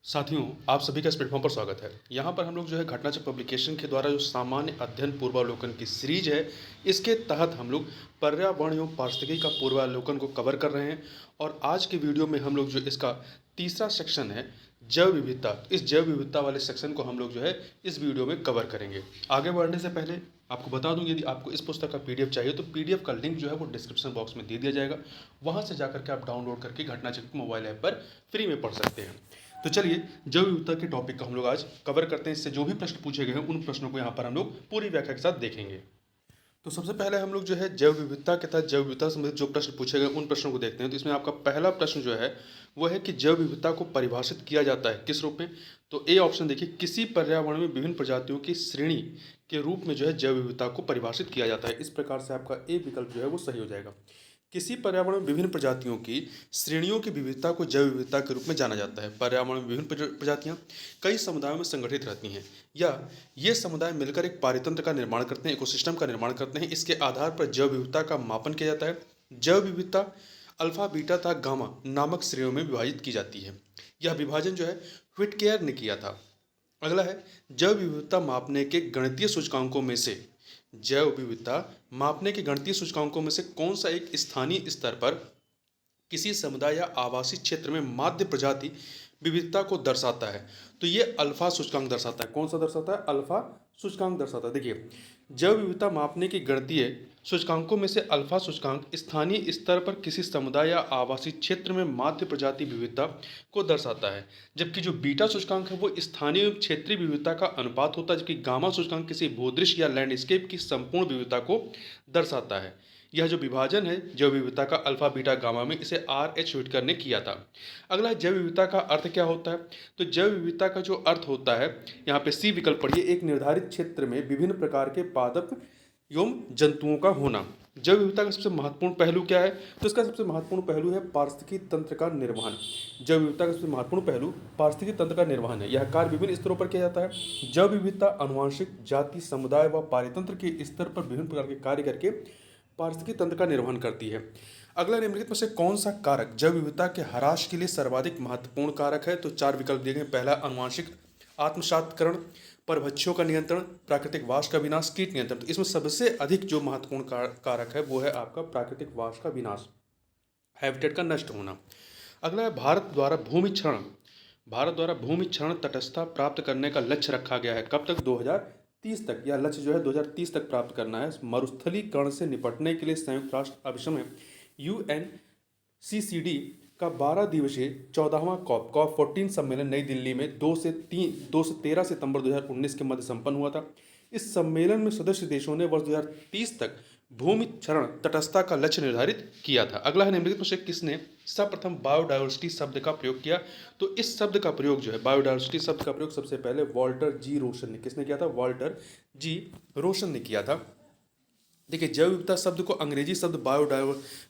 साथियों, आप सभी का इस प्लेटफॉर्म पर स्वागत है। यहाँ पर हम लोग जो है घटनाचक्र पब्लिकेशन के द्वारा जो सामान्य अध्ययन पूर्वावलोकन की सीरीज है, इसके तहत हम लोग पर्यावरण एवं पारिस्थितिकी का पूर्वावलोकन को कवर कर रहे हैं। और आज के वीडियो में हम लोग जो इसका तीसरा सेक्शन है जैव विविधता, इस जैव विविधता वाले सेक्शन को हम लोग जो है इस वीडियो में कवर करेंगे। आगे बढ़ने से पहले आपको बता दूं, यदि आपको इस पुस्तक का पीडीएफ चाहिए तो पीडीएफ का लिंक जो है वो डिस्क्रिप्शन बॉक्स में दे दिया जाएगा। वहां से जाकर के आप डाउनलोड करके घटनाचक्र मोबाइल ऐप पर फ्री में पढ़ सकते हैं। तो चलिए जैव विविधता के टॉपिक का हम लोग आज कवर करते हैं। इससे जो भी प्रश्न पूछे गए हैं उन प्रश्नों को यहाँ पर हम लोग पूरी व्याख्या के साथ देखेंगे। तो सबसे पहले हम लोग जो है जैव विविधता के तहत जैव विविधता संबंधित जो प्रश्न पूछे गए उन प्रश्नों को देखते हैं। तो इसमें आपका पहला प्रश्न जो है वो है कि जैव विविधता को परिभाषित किया जाता है किस रूप में। तो ए ऑप्शन देखिए, किसी पर्यावरण में विभिन्न प्रजातियों की श्रेणी के रूप में जो है जैव विविधता को परिभाषित किया जाता है। इस प्रकार से आपका ए विकल्प जो है वो सही हो जाएगा। किसी पर्यावरण में विभिन्न प्रजातियों की श्रेणियों की विविधता को जैव विविधता के रूप में जाना जाता है। पर्यावरण में विभिन्न प्रजातियां कई समुदायों में संगठित रहती हैं या ये समुदाय मिलकर एक पारितंत्र का निर्माण करते हैं, इकोसिस्टम का निर्माण करते हैं। इसके आधार पर जैव विविधता का मापन किया जाता है। जैव विविधता अल्फा, बीटा तथा गामा नामक श्रेणियों में विभाजित की जाती है। यह विभाजन जो है व्हिटकेयर ने किया था। अगला है जैव विविधता मापने के गणितीय सूचकांकों में से जैव विविधता मापने के गणितीय सूचकांकों में से कौन सा एक स्थानीय स्तर पर किसी समुदाय या आवासीय क्षेत्र में माध्य प्रजाति विविधता को दर्शाता है। तो ये अल्फा सूचकांक दर्शाता है। कौन सा दर्शाता है? अल्फा सूचकांक दर्शाता है। देखिए, जैव विविधता मापने के गणितीय सूचकांकों में से अल्फा सूचकांक स्थानीय स्तर पर किसी समुदाय या आवासीय क्षेत्र में माध्य प्रजाति विविधता को दर्शाता है, जबकि जो बीटा सूचकांक है वो स्थानीय क्षेत्रीय विविधता का अनुपात होता है, जबकि गामा सूचकांक किसी भूदृश्य या लैंडस्केप की संपूर्ण विविधता को दर्शाता है। यह जो विभाजन है जैव विविधता का अल्फा, बीटा, गामा में, इसे R.H. व्हिटकर ने किया था। अगला जैव विविधता का अर्थ क्या होता है? तो जैव विविधता का जो अर्थ होता है, यहाँ पे सी विकल्प पढ़िए, एक निर्धारित क्षेत्र में विभिन्न प्रकार के पादप एवं जंतुओं का होना। जैव विविधता का सबसे महत्वपूर्ण पहलू क्या है? तो इसका सबसे महत्वपूर्ण पहलू है पारिस्थितिकी तंत्र का निर्वहन। जैव विविधता का सबसे महत्वपूर्ण पहलू पारिस्थितिकी तंत्र का निर्वहन है। यह कार्य विभिन्न स्तरों पर किया जाता है। जैव विविधता अनुवांशिक, जाति, समुदाय व पारितंत्र के स्तर पर विभिन्न प्रकार के कार्य करके पारिस्थितिकी तंत्र का निर्वहन करती है। अगला, निम्नलिखित में से कौन सा कारक जैव विविधता के ह्रास के लिए सर्वाधिक महत्वपूर्ण कारक है? तो चार विकल्प दिए गए। पहला, अनुवांशिक आत्मसात्करण, परभक्षियों का नियंत्रण, प्राकृतिक वास का विनाश, कीट नियंत्रण। तो इसमें सबसे अधिक जो महत्वपूर्ण कारक है वो है आपका प्राकृतिक वास का विनाश, हैबिटेट का नष्ट होना। अगला है भारत द्वारा भूमि क्षरण। भारत द्वारा भूमि क्षरण तटस्थता प्राप्त करने का लक्ष्य रखा गया है। कब तक? 2030 तक। यह लक्ष्य जो है 2030 तक प्राप्त करना है। मरुस्थलीकरण से निपटने के लिए संयुक्त राष्ट्र अभिसमय UNCCD का 12 दिवसीय 14वां COP 14 सम्मेलन नई दिल्ली में 2 से 13 सितंबर 2019 के मध्य संपन्न हुआ था। इस सम्मेलन में सदस्य देशों ने वर्ष 2030 तक भूमि क्षरण तटस्थता का लक्ष्य निर्धारित किया था। अगला है, निम्नलिखित में से किसने सर्वप्रथम बायोडायवर्सिटी शब्द का प्रयोग किया? तो इस शब्द का प्रयोग जो है, बायोडायवर्सिटी शब्द का प्रयोग सबसे पहले वॉल्टर जी रोशन ने, किसने किया था? वॉल्टर जी रोशन ने किया था। देखिए, जैव विविधता शब्द को अंग्रेजी शब्द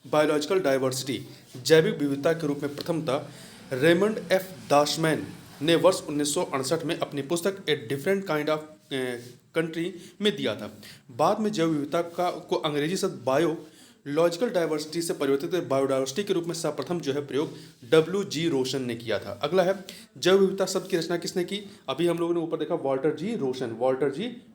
बायोलॉजिकल डाइवर्सिटी, जैविक विविधता के रूप में प्रथमतः रेमंड एफ दाशमैन ने वर्ष 1968 में अपनी पुस्तक a different kind of country में दिया था। बाद में जैव विविधता को अंग्रेजी शब्द बायोलॉजिकल डाइवर्सिटी से परिवर्तित बायोडाइवर्सिटी के रूप में सर्वप्रथम जो है प्रयोग WG रोशन ने किया था। अगला है, जैव विविधता शब्द की रचना किसने की? अभी हम लोगों ने ऊपर देखा, वॉल्टर जी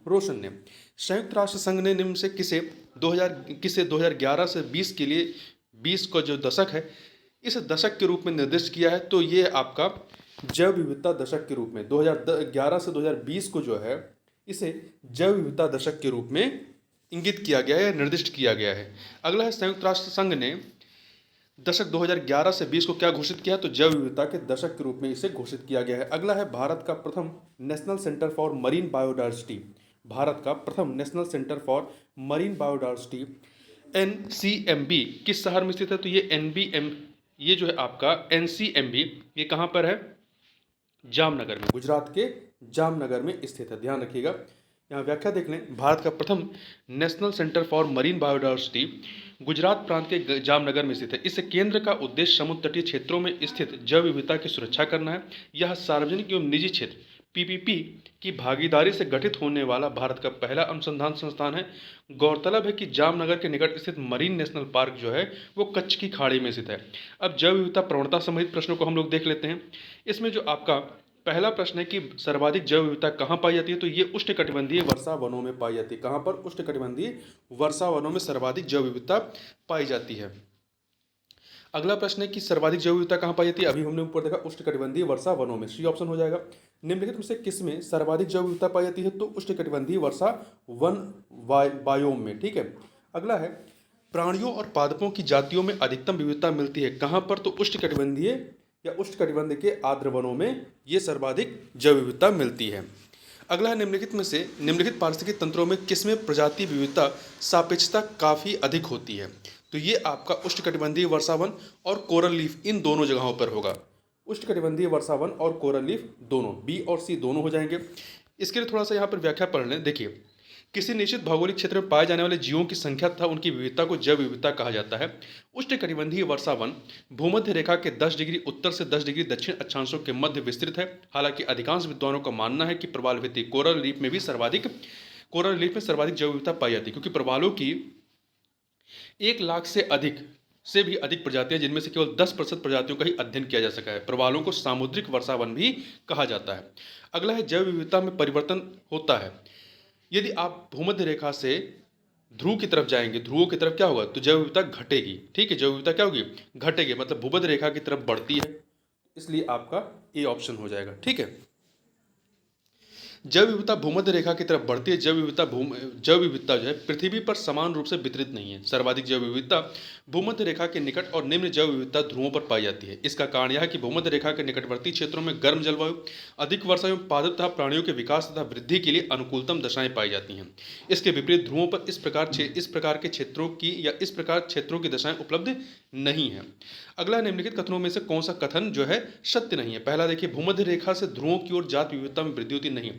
रोशन ने। संयुक्त राष्ट्र संघ ने निम्न से किसे 2011 से 20 के लिए 20 का जो दशक है, इस दशक के रूप में निर्दिष्ट किया है। तो ये आपका जैव विविधता दशक के रूप में 2011 से 2020 को जो है इसे जैव विविधता दशक के रूप में इंगित किया गया है, निर्दिष्ट किया गया है। अगला है, संयुक्त राष्ट्र संघ ने दशक 2011 से 20 को क्या घोषित किया? तो जैव विविधता के दशक के रूप में इसे घोषित किया गया है। अगला है, भारत का प्रथम national centre for marine biodiversity. Bharat का प्रथम national centre for marine biodiversity NCMB किस शहर में स्थित है? तो ये जो है आपका NCMB, ये कहाँ पर है? जामनगर में, गुजरात के जामनगर में स्थित है। ध्यान रखिएगा, यहाँ व्याख्या देख लें। भारत का प्रथम national centre for marine biodiversity Gujarat प्रांत के जामनगर में स्थित है। इस केंद्र का उद्देश्य समुद्र तटीय क्षेत्रों में स्थित जैव विविधता की सुरक्षा करना है। यह सार्वजनिक एवं निजी क्षेत्र PPP की भागीदारी से गठित होने वाला भारत का पहला अनुसंधान संस्थान है। गौरतलब है कि जामनगर के निकट स्थित मरीन नेशनल पार्क जो है वो कच्छ की खाड़ी में स्थित है। अब जैव विविधता प्रवणता संबंधित प्रश्नों को हम लोग देख लेते हैं। इसमें जो आपका पहला प्रश्न है कि सर्वाधिक जैव विविधता कहाँ पाई जाती है, तो ये उष्णकटिबंधीय वर्षा वनों में पाई जाती है। कहाँ पर? उष्णकटिबंधीय वर्षा वनों में सर्वाधिक जैव विविधता पाई जाती है। अगला प्रश्न है कि सर्वाधिक जैव विविधता कहाँ पाई जाती है, अभी हमने ऊपर देखा उष्णकटिबंधीय वर्षा वनों में, सी ऑप्शन हो जाएगा। निम्नलिखित में से किसमें सर्वाधिक जैव विविधता पाई जाती है, तो उष्णकटिबंधीय वर्षा वन बायोम में। ठीक है। अगला है प्राणियों और पादपों की जातियों में अधिकतम विविधता मिलती है कहाँ पर, तो उष्णकटिबंधीय या उष्णकटिबंध के आर्द्र वनों में ये सर्वाधिक जैव विविधता मिलती है। अगला है निम्नलिखित में से निम्नलिखित पारिस्थितिकी तंत्रों में किसमें प्रजाति विविधता सापेक्षता काफ़ी अधिक होती है, तो ये आपका उष्णकटिबंधीय वर्षावन और कोरल लीफ इन दोनों जगहों पर होगा। उष्णकटिबंधीय वर्षावन और कोरल लीफ दोनों, बी और सी दोनों हो जाएंगे। इसके लिए थोड़ा सा यहाँ पर व्याख्या पढ़ लें। देखिए, किसी निश्चित भौगोलिक क्षेत्र में पाए जाने वाले जीवों की संख्या तथा उनकी विविधता को जैव विविधता कहा जाता है। उष्णकटिबंधीय वर्षावन भूमध्य रेखा के 10 डिग्री उत्तर से 10 डिग्री दक्षिण अक्षांशों के मध्य विस्तृत है। हालांकि अधिकांश विद्वानों का मानना है कि प्रवाल भित्ति कोरल रीफ में सर्वाधिक जैव विविधता पाई जाती है, क्योंकि प्रवालों की 1 लाख से भी अधिक प्रजातियां, जिनमें से केवल 10% प्रजातियों का ही अध्ययन किया जा सका है। प्रवालों को सामुद्रिक वर्षावन भी कहा जाता है। अगला है जैव विविधता में परिवर्तन होता है। यदि आप भूमध्य रेखा से ध्रुव की तरफ जाएंगे, ध्रुवों की तरफ क्या होगा, तो जैव विविधता घटेगी। ठीक है, जैव विविधता क्या होगी, घटेगी, मतलब भूमध्य रेखा की तरफ बढ़ती है, इसलिए आपका ए ऑप्शन हो जाएगा। ठीक है। जैव विविधता भूमध्य रेखा की तरफ बढ़ती है। जैव विविधता जो है पृथ्वी पर समान रूप से वितरित नहीं है। सर्वाधिक जैव विविधता भूमध्य रेखा के निकट और निम्न जैव विविधता ध्रुवों पर पाई जाती है। इसका कारण यह है कि भूमध्य रेखा के निकटवर्ती क्षेत्रों में गर्म जलवायु, अधिक वर्षा एवं पादप तथा प्राणियों के विकास तथा वृद्धि के लिए अनुकूलतम दशाएं पाई जाती हैं। इसके विपरीत ध्रुवों पर इस प्रकार क्षेत्रों की दशाएं उपलब्ध नहीं है। अगला निम्नलिखित कथनों में से कौन सा कथन जो है सत्य नहीं है। पहला देखिए, भूमध्य रेखा से ध्रुवों की ओर जात विविधता में वृद्धि होती नहीं।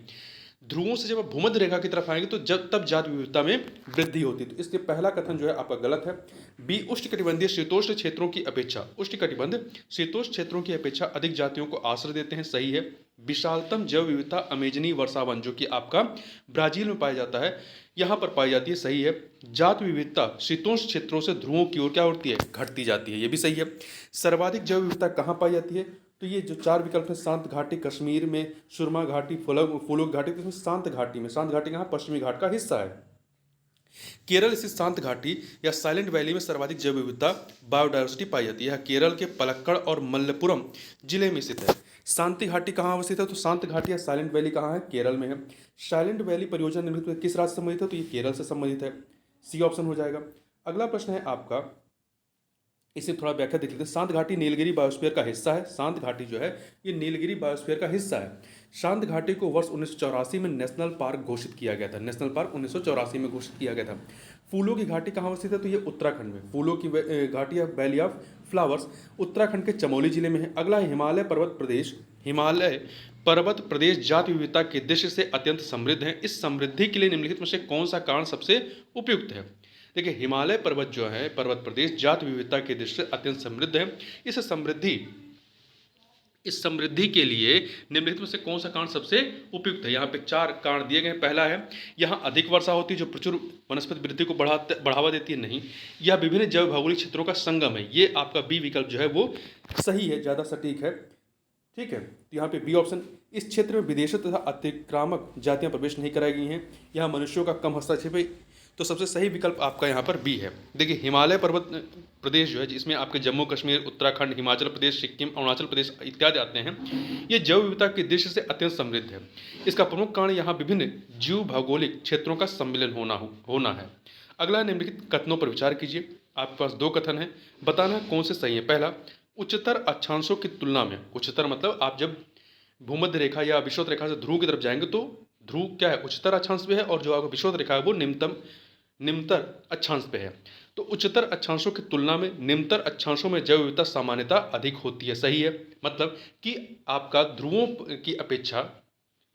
ध्रुवों से जब आप भूमध्य रेखा की तरफ आएंगे तो तब जात विविधता में वृद्धि होती है, तो इसलिए पहला कथन जो है आपका गलत है। बी, उष्णकटिबंधीय शीतोष्ण क्षेत्रों की अपेक्षा उष्णकटिबंध शीतोष्ण क्षेत्रों की अपेक्षा अधिक जातियों को आश्रय देते हैं, सही है। विशालतम जैव विविधता अमेजनी वर्षावन जो कि आपका ब्राजील में पाया जाता है, यहाँ पर पाई जाती है, सही है। जात विविधता शीतोष्ण क्षेत्रों से ध्रुवों की ओर क्या होती है, घटती जाती है, ये भी सही है। सर्वाधिक जैव विविधता कहाँ पाई जाती है, तो ये जो 4 विकल्प है, शांत घाटी कश्मीर में, सुरमा घाटी, फूलों घाटी, तो इसमें शांत घाटी कहाँ, पश्चिमी घाट का हिस्सा है। केरल स्थित शांत घाटी या साइलेंट वैली में सर्वाधिक जैव विविधता बायोडायवर्सिटी पाई जाती है। केरल के पलक्कड़ और मल्लपुरम जिले में स्थित है। शांति घाटी कहाँ अवस्थित है, तो शांत घाटी या साइलेंट वैली कहाँ है, केरल में है। साइलेंट वैली परियोजना निम्नलिखित में किस राज्य से संबंधित है, तो ये केरल से संबंधित है, सी ऑप्शन हो जाएगा। अगला प्रश्न है आपका, इसे थोड़ा व्याख्या देख लेते हैं। शांत घाटी नीलगिरी बायोस्फीयर का हिस्सा है। शांत घाटी जो है ये नीलगिरी बायोस्फीयर का हिस्सा है। शांत घाटी को वर्ष 1984 में नेशनल पार्क घोषित किया गया था। नेशनल पार्क 1984 में घोषित किया गया था। फूलों की घाटी कहाँ अवस्थित है, तो ये उत्तराखंड में। फूलों की घाटी या वैली ऑफ फ्लावर्स उत्तराखंड के चमोली जिले में है। अगला है हिमालय पर्वत प्रदेश। हिमालय पर्वत प्रदेश जात विविधता के दृश्य से अत्यंत समृद्ध है। इस समृद्धि के लिए निम्नलिखित में से कौन सा कारण सबसे उपयुक्त है। देखिए, हिमालय पर्वत जो है, पर्वत प्रदेश जात विविधता के दृष्टि से अत्यंत समृद्ध है। इस समृद्धि के लिए निम्नलिखित में से कौन सा कारण सबसे उपयुक्त है। यहाँ पे 4 कारण दिए गए हैं। पहला है, यहाँ अधिक वर्षा होती है जो प्रचुर वनस्पति वृद्धि को बढ़ावा देती है, नहीं। यह विभिन्न जैव भौगोलिक क्षेत्रों का संगम है, ये आपका बी विकल्प जो है वो सही है, ज़्यादा सटीक है। ठीक है, तो यहाँ पे बी ऑप्शन। इस क्षेत्र में विदेशी तथा अतिक्रामक जातियाँ प्रवेश नहीं कराई गई हैं। यहाँ मनुष्यों का कम हस्तक्षेप है, तो सबसे सही विकल्प आपका यहाँ पर बी है। देखिए, हिमालय पर्वत प्रदेश जो है, जिसमें आपके जम्मू कश्मीर, उत्तराखंड, हिमाचल प्रदेश, सिक्किम, अरुणाचल प्रदेश इत्यादि आते हैं, ये जैव विविधता के दृश्य से अत्यंत समृद्ध है। इसका प्रमुख कारण यहाँ विभिन्न जीव भौगोलिक क्षेत्रों का सम्मिलन होना है। अगला निम्नलिखित कथनों पर विचार कीजिए। आपके पास 2 कथन है, बताना कौन से सही है। पहला, उच्चतर अक्षांशों की तुलना में, उच्चतर मतलब आप जब भूमध्य रेखा या विषुवत रेखा से ध्रुव की तरफ जाएंगे तो ध्रुव क्या है, उच्चतर अक्षांश पे है, और जो आपका विषुवत रेखा है वो निम्नतर अक्षांश पे है। तो उच्चतर अक्षांशों की तुलना में निम्नतर अक्षांशों में जैव विविधता सामान्यता अधिक होती है, सही है। मतलब कि आपका ध्रुवों की अपेक्षा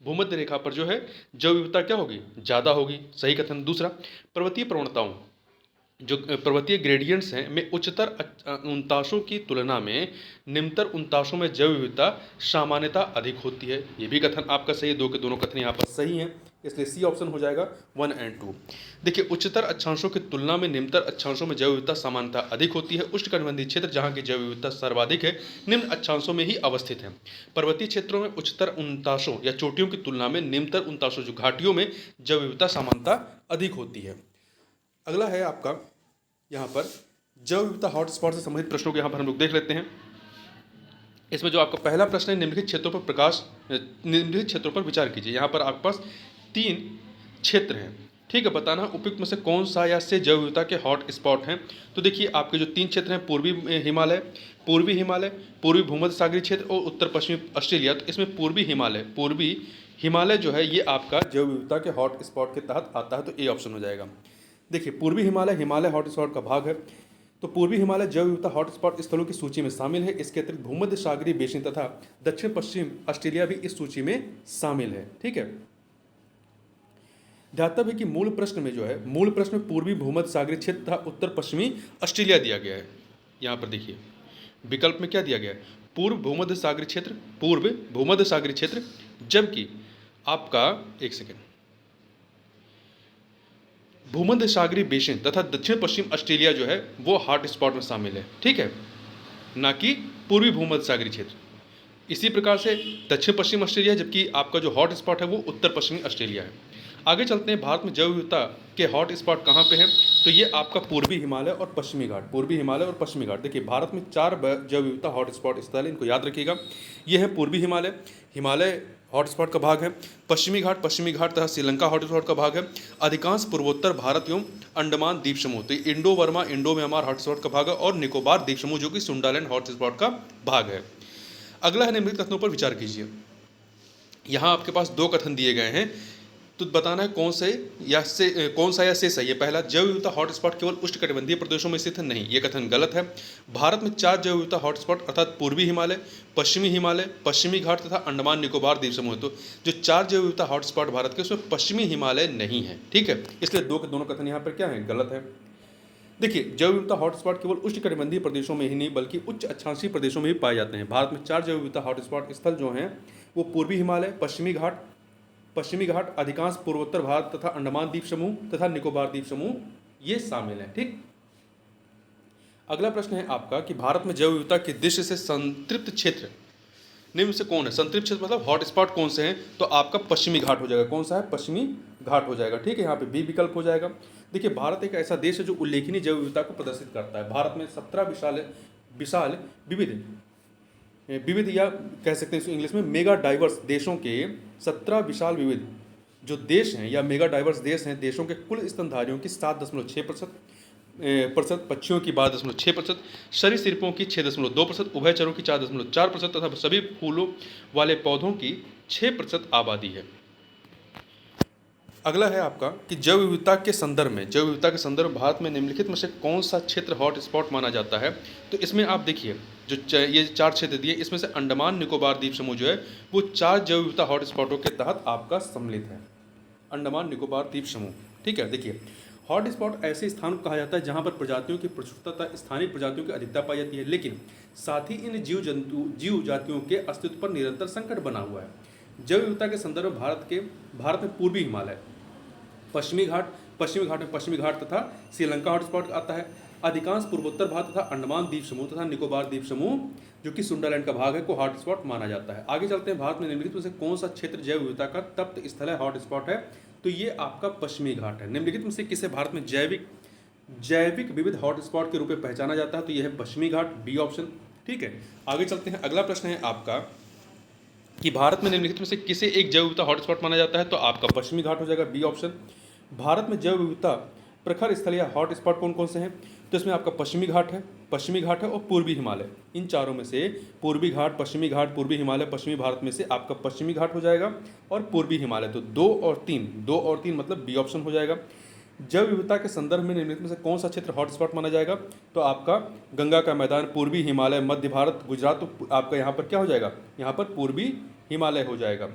भूमध्य रेखा पर जो है जैव विविधता क्या होगी, ज़्यादा होगी, सही कथन। दूसरा, पर्वतीय प्रवणताओं जो पर्वतीय ग्रेडियंट्स हैं में उच्चतर उनताशों की तुलना में निम्नतर उनताशों में जैव विविधता सामान्यता अधिक होती है। ये भी कथन आपका सही है, दो के दोनों कथन यहाँ पर सही हैं, इसलिए सी ऑप्शन हो जाएगा 1 और 2। देखिए, उच्चतर अक्षांशों की तुलना में निम्नतर अक्षांशों में जैव विविधता समानता अधिक होती है। उष्णकटिबंधीय क्षेत्र जहाँ की जैव विविधता सर्वाधिक है निम्न अक्षांशों में ही अवस्थित है। पर्वतीय क्षेत्रों में उच्चतर उनताशों या चोटियों की तुलना में निम्नतर उनताशों जो घाटियों में जैव विविधता समानता अधिक होती है। अगला है आपका यहाँ पर जैव विविधता हॉटस्पॉट से संबंधित प्रश्नों को यहाँ पर हम लोग देख लेते हैं। इसमें जो आपका पहला प्रश्न है, निम्नलिखित क्षेत्रों पर विचार कीजिए। यहाँ पर आपके पास 3 क्षेत्र हैं, ठीक है। बताना उपयुक्त में से कौन सा या से जैव विविधता के हॉट स्पॉट हैं। तो देखिए, आपके जो 3 क्षेत्र हैं, पूर्वी हिमालय, पूर्वी भूमध्य सागरीय क्षेत्र और उत्तर पश्चिमी ऑस्ट्रेलिया। तो इसमें पूर्वी हिमालय जो है ये आपका जैव विविधता के हॉट स्पॉट के तहत आता है, तो ए ऑप्शन हो जाएगा। देखिए, पूर्वी हिमालय हॉटस्पॉट का भाग है, तो पूर्वी हिमालय जैव विविधता हॉटस्पॉट स्थलों की सूची में शामिल है। इसके अतिरिक्त भूमध्य सागरीय बेसिन तथा दक्षिण पश्चिम ऑस्ट्रेलिया भी इस सूची में शामिल है, ठीक है। ध्यातव्य है कि मूल प्रश्न में पूर्वी भूमध्य सागरीय क्षेत्र तथा उत्तर पश्चिमी ऑस्ट्रेलिया दिया गया है। यहाँ पर देखिए, विकल्प में क्या दिया गया है, पूर्व भूमध्य सागरीय क्षेत्र, जबकि आपका भूमध्य सागरीय बेसिन तथा दक्षिण पश्चिम ऑस्ट्रेलिया जो है वो हॉट स्पॉट में शामिल है, ठीक है, ना कि पूर्वी भूमध्य सागरीय क्षेत्र। इसी प्रकार से दक्षिण पश्चिम ऑस्ट्रेलिया, जबकि आपका जो हॉट स्पॉट है वो उत्तर पश्चिमी ऑस्ट्रेलिया है। आगे चलते हैं, भारत में जैव विविधता के हॉट स्पॉट कहाँ पे हैं। तो ये आपका पूर्वी हिमालय और पश्चिमी घाट। देखिए, भारत में 4 जैव विविधता हॉट स्पॉट स्थल है, इनको याद रखिएगा। ये है पूर्वी हिमालय हॉटस्पॉट का भाग है, पश्चिमी घाट तथा श्रीलंका हॉटस्पॉट का भाग है, अधिकांश पूर्वोत्तर भारत एवं अंडमान द्वीप समूह, तो इंडो म्यांमार हॉटस्पॉट का भाग है, और निकोबार द्वीप समूह जो कि सुंडालैंड हॉटस्पॉट का भाग है। अगला है, निम्नलिखित कथनों पर विचार कीजिए। यहाँ आपके पास 2 कथन दिए गए हैं, तो बताना है कौन सा या से सही है। पहला, जैव विविधता हॉटस्पॉट केवल उष्णकटिबंधीय प्रदेशों में स्थित है, नहीं, ये कथन गलत है। भारत में 4 जैव विविधता हॉटस्पॉट अर्थात पूर्वी हिमालय, पश्चिमी घाट तथा अंडमान निकोबार द्वीप समूह, तो जो 4 जैव विविधता हॉटस्पॉट भारत के उसमें पश्चिमी हिमालय नहीं है, ठीक है, इसलिए 2 के दोनों कथन यहाँ पर क्या है, गलत है। देखिए, जैव विविधता हॉटस्पॉट केवल उष्णकटिबंधीय प्रदेशों में ही नहीं बल्कि उच्च अक्षांशीय प्रदेशों में भी पाए जाते हैं। भारत में 4 जैव विविधता हॉटस्पॉट स्थल जो हैं वो पूर्वी हिमालय, पश्चिमी घाट, अधिकांश पूर्वोत्तर भारत तथा अंडमान द्वीप समूह तथा निकोबार द्वीप समूह ये शामिल हैं, ठीक। अगला प्रश्न है आपका कि भारत में जैव विविधता की दृष्टि से संतृप्त क्षेत्र निम्न से कौन है। संतृप्त क्षेत्र मतलब हॉटस्पॉट कौन से हैं, तो आपका पश्चिमी घाट हो जाएगा। कौन सा है, पश्चिमी घाट हो जाएगा, ठीक है, यहाँ पे बी विकल्प हो जाएगा। देखिए, भारत एक ऐसा देश है जो उल्लेखनीय जैव विविधता को प्रदर्शित करता है। भारत में 17 विशाल विविध या कह सकते हैं इंग्लिश में मेगा डाइवर्स देशों के 17 विशाल विविध जो देश हैं या मेगा डाइवर्स देश हैं, देशों के कुल स्तनधारियों की 7.6%, पक्षियों की 12.6%, सरीसृपों की 6.2%, उभयचरों की 4.4% तथा सभी फूलों वाले पौधों की 6% आबादी है। अगला है आपका कि जैव विविधता के संदर्भ में भारत में निम्नलिखित में से कौन सा क्षेत्र हॉट स्पॉट माना जाता है। तो इसमें आप देखिए, जो ये 4 क्षेत्र दिए, इसमें से अंडमान निकोबार द्वीप समूह जो है वो 4 जैव विविधता हॉट स्पॉटों के तहत आपका सम्मिलित है, अंडमान निकोबार द्वीप समूह, ठीक है। देखिए, हॉट स्पॉट ऐसे स्थान को कहा जाता है जहाँ पर प्रजातियों की प्रचुरता तथा स्थानीय प्रजातियों की अधिकता पाई जाती है, लेकिन साथ ही इन जीव जातियों के अस्तित्व पर निरंतर संकट बना हुआ है। जैव विविधता के संदर्भ में भारत में पूर्वी हिमालय, पश्चिमी घाट तथा श्रीलंका हॉटस्पॉट आता है। अधिकांश पूर्वोत्तर भारत तथा अंडमान द्वीप समूह तथा निकोबार द्वीप समूह जो कि सुंडालैंड का भाग है को हॉटस्पॉट माना जाता है। आगे चलते हैं, भारत में निम्नलिखित में से कौन सा क्षेत्र जैव विविधता का तप्त स्थल है, हॉटस्पॉट है, तो ये आपका पश्चिमी घाट है। निम्नलिखित में से किसे भारत में जैविक विविध हॉटस्पॉट के रूप में पहचाना जाता है, तो यह है पश्चिमी घाट, बी ऑप्शन, ठीक है। आगे चलते हैं, अगला प्रश्न है आपका कि भारत में निम्नलिखित में से किसे एक जैव विविधता हॉटस्पॉट माना जाता है, तो आपका पश्चिमी घाट हो जाएगा, बी ऑप्शन। भारत में जैव विविधता प्रखर स्थल या हॉट स्पॉट कौन कौन से हैं, तो इसमें आपका पश्चिमी घाट है और पूर्वी हिमालय। इन चारों में से पूर्वी घाट, पश्चिमी घाट, पूर्वी हिमालय, पश्चिमी भारत में से आपका पश्चिमी घाट हो जाएगा और पूर्वी हिमालय, तो 2 और 3 मतलब बी ऑप्शन हो जाएगा। जैव विविधता के संदर्भ में निम्नलिखित में से कौन सा क्षेत्र हॉटस्पॉट माना जाएगा, तो आपका गंगा का मैदान, पूर्वी हिमालय, मध्य भारत, गुजरात, तो आपका यहाँ पर क्या हो जाएगा, यहाँ पर पूर्वी हिमालय हो जाएगा।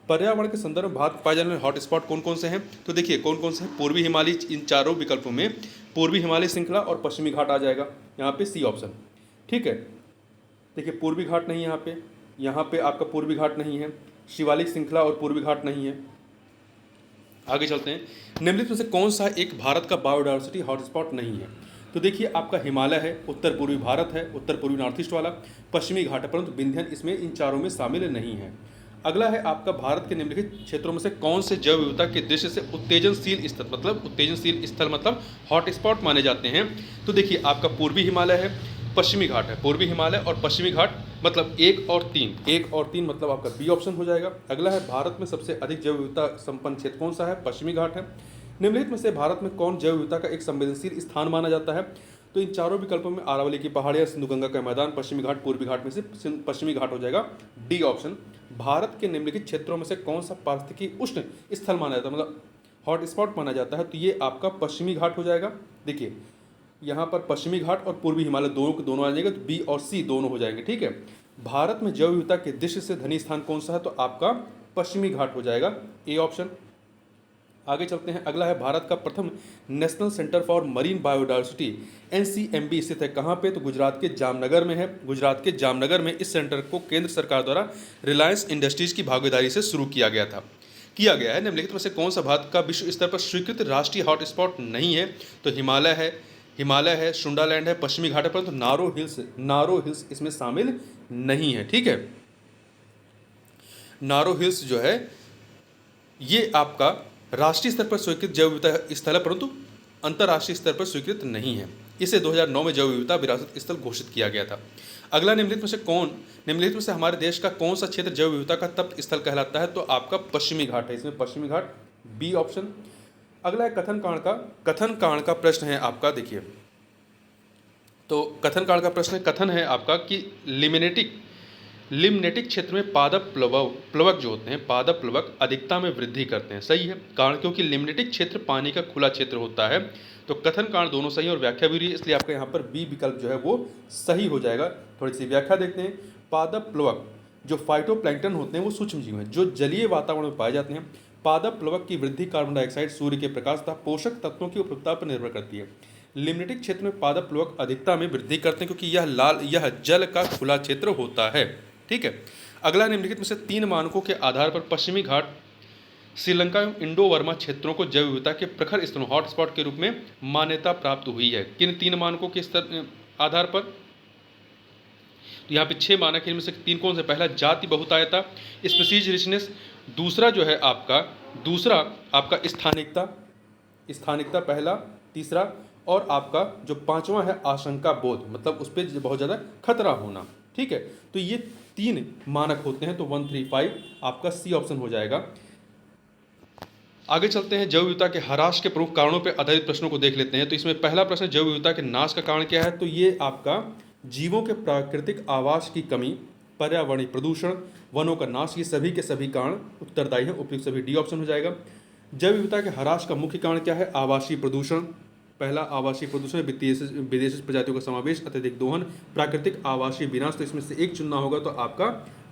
पर्यावरण के संदर्भ में भारत में पाए जाने वाले हॉटस्पॉट कौन कौन से हैं? तो देखिए कौन कौन से हैं। पूर्वी हिमालय, इन चारों विकल्पों में पूर्वी हिमालय श्रृंखला और पश्चिमी घाट आ जाएगा, यहाँ पे सी ऑप्शन। ठीक है, देखिए पूर्वी घाट नहीं, यहाँ पे आपका पूर्वी घाट नहीं है, शिवालिक श्रृंखला और पूर्वी घाट नहीं है। आगे चलते हैं, निम्नलिखित में से कौन सा एक भारत का बायोडायवर्सिटी हॉटस्पॉट नहीं है? तो देखिए आपका हिमालय है, उत्तर पूर्वी भारत है, उत्तर पूर्वी नॉर्थ ईस्ट वाला, पश्चिमी घाट है, परंतु विंध्यन इसमें इन चारों में शामिल नहीं है। अगला है आपका भारत के निम्नलिखित क्षेत्रों में से कौन से जैव विविधता के दृष्टि से उत्तेजनशील स्थल मतलब हॉटस्पॉट माने जाते हैं? तो देखिए आपका पूर्वी हिमालय है, पश्चिमी घाट है, पूर्वी हिमालय और पश्चिमी घाट मतलब 1 और 3 मतलब आपका बी ऑप्शन हो जाएगा। अगला है भारत में सबसे अधिक जैव विविधता संपन्न क्षेत्र कौन सा है? पश्चिमी घाट है। निम्नलिखित में से भारत में कौन जैव विविधता का एक संवेदनशील स्थान माना जाता है? तो इन चारों विकल्पों में अरावली की पहाड़ियाँ, सिंधु गंगा का मैदान, पश्चिमी घाट, पूर्वी घाट में से पश्चिमी घाट हो जाएगा, डी ऑप्शन। भारत के निम्नलिखित क्षेत्रों में से कौन सा पारिस्थितिकी उष्ण स्थल माना जाता है मतलब हॉट स्पॉट माना जाता है? तो ये आपका पश्चिमी घाट हो जाएगा। देखिए यहाँ पर पश्चिमी घाट और पूर्वी हिमालय दोनों आ जाएंगे, तो बी और सी दोनों हो जाएंगे। ठीक है, भारत में जैव विविधता के दृष्टि से धनी स्थान कौन सा है? तो आपका पश्चिमी घाट हो जाएगा, ए ऑप्शन। आगे चलते हैं, अगला है भारत का प्रथम national centre for marine biodiversity NCMB स्थित है कहाँ पे? तो गुजरात के जामनगर में है। गुजरात के जामनगर में इस सेंटर को केंद्र सरकार द्वारा रिलायंस इंडस्ट्रीज की भागीदारी से शुरू किया गया है। निम्नलिखित में से कौन सा भारत का विश्व स्तर पर स्वीकृत राष्ट्रीय हॉटस्पॉट नहीं है? तो हिमालय है, सुंडालैंड है, पश्चिमी घाट है, परंतु नारो हिल्स इसमें शामिल नहीं है। ठीक है, नारो हिल्स जो है ये आपका राष्ट्रीय स्तर पर स्वीकृत जैव विविधता स्थल है, परंतु अंतर्राष्ट्रीय स्तर पर स्वीकृत नहीं है। इसे 2009 में जैव विविधता विरासत स्थल घोषित किया गया था। अगला निम्नलिखित में से हमारे देश का कौन सा क्षेत्र जैव विविधता का तप्त स्थल कहलाता है? तो आपका पश्चिमी घाट है, इसमें पश्चिमी घाट, बी ऑप्शन। अगला है कथन कांड का प्रश्न है आपका। देखिए तो कथन कांड का प्रश्न कथन है आपका कि लिम्नेटिक क्षेत्र में पादप प्लवक जो होते हैं, पादप प्लवक अधिकता में वृद्धि करते हैं। सही है, कारण क्योंकि लिम्नेटिक क्षेत्र पानी का खुला क्षेत्र होता है। तो कथन कांड दोनों सही और व्याख्या भी रही है, इसलिए आपका यहाँ पर बी विकल्प जो है वो सही हो जाएगा। थोड़ी सी व्याख्या देखते हैं। पादप प्लवक जो फाइटोप्लैंक्टन होते हैं वो सूक्ष्म जीव हैं जो जलीय वातावरण में पाए जाते हैं। पादप प्लवक की वृद्धि कार्बन डाइऑक्साइड, सूर्य के प्रकाश तथा पोषक तत्वों की उपलब्धता पर निर्भर करती है। लिम्नेटिक क्षेत्र में पादप प्लवक अधिकता में वृद्धि करते हैं क्योंकि यह जल का खुला क्षेत्र होता है। ठीक है, अगला निम्नलिखित में से 3 मानकों के आधार पर पश्चिमी घाट, श्रीलंका एवं इंडो वर्मा क्षेत्रों को जैव विविधता के प्रखर स्थलों हॉटस्पॉट के रूप में मान्यता प्राप्त हुई है। किन 3 मानकों के आधार पर? तो यहाँ पे 6 मानक है, इनमें से 3 कौन से? पहला जाति बहुतायता, स्पीसीज रिचनेस, दूसरा आपका स्थानिकता पहला, तीसरा, और आपका जो 5वां है आशंका बोध, मतलब उस पर बहुत ज़्यादा खतरा होना। ठीक है, तो ये 3 मानक होते हैं, तो 135 आपका सी ऑप्शन हो जाएगा। आगे चलते हैं, जैव विविधता के ह्रास के प्रमुख कारणों पर आधारित प्रश्नों को देख लेते हैं। तो इसमें पहला प्रश्न, जैव विविधता के नाश का कारण क्या है? तो ये आपका जीवों के प्राकृतिक आवास की कमी, पर्यावरणीय प्रदूषण, वनों का नाश, ये सभी के सभी कारण उत्तरदायी हैं, उपयुक्त सभी डी ऑप्शन हो जाएगा। जैव विविधता के ह्रास का मुख्य कारण क्या है? आवासीय प्रदूषण, पहला आवासीय प्रदूषण, विदेशी प्रजातियों का समावेश, अत्यधिक दोहन, प्राकृतिक आवासीय विनाश। तो इसमें से एक चुनना होगा, तो आपका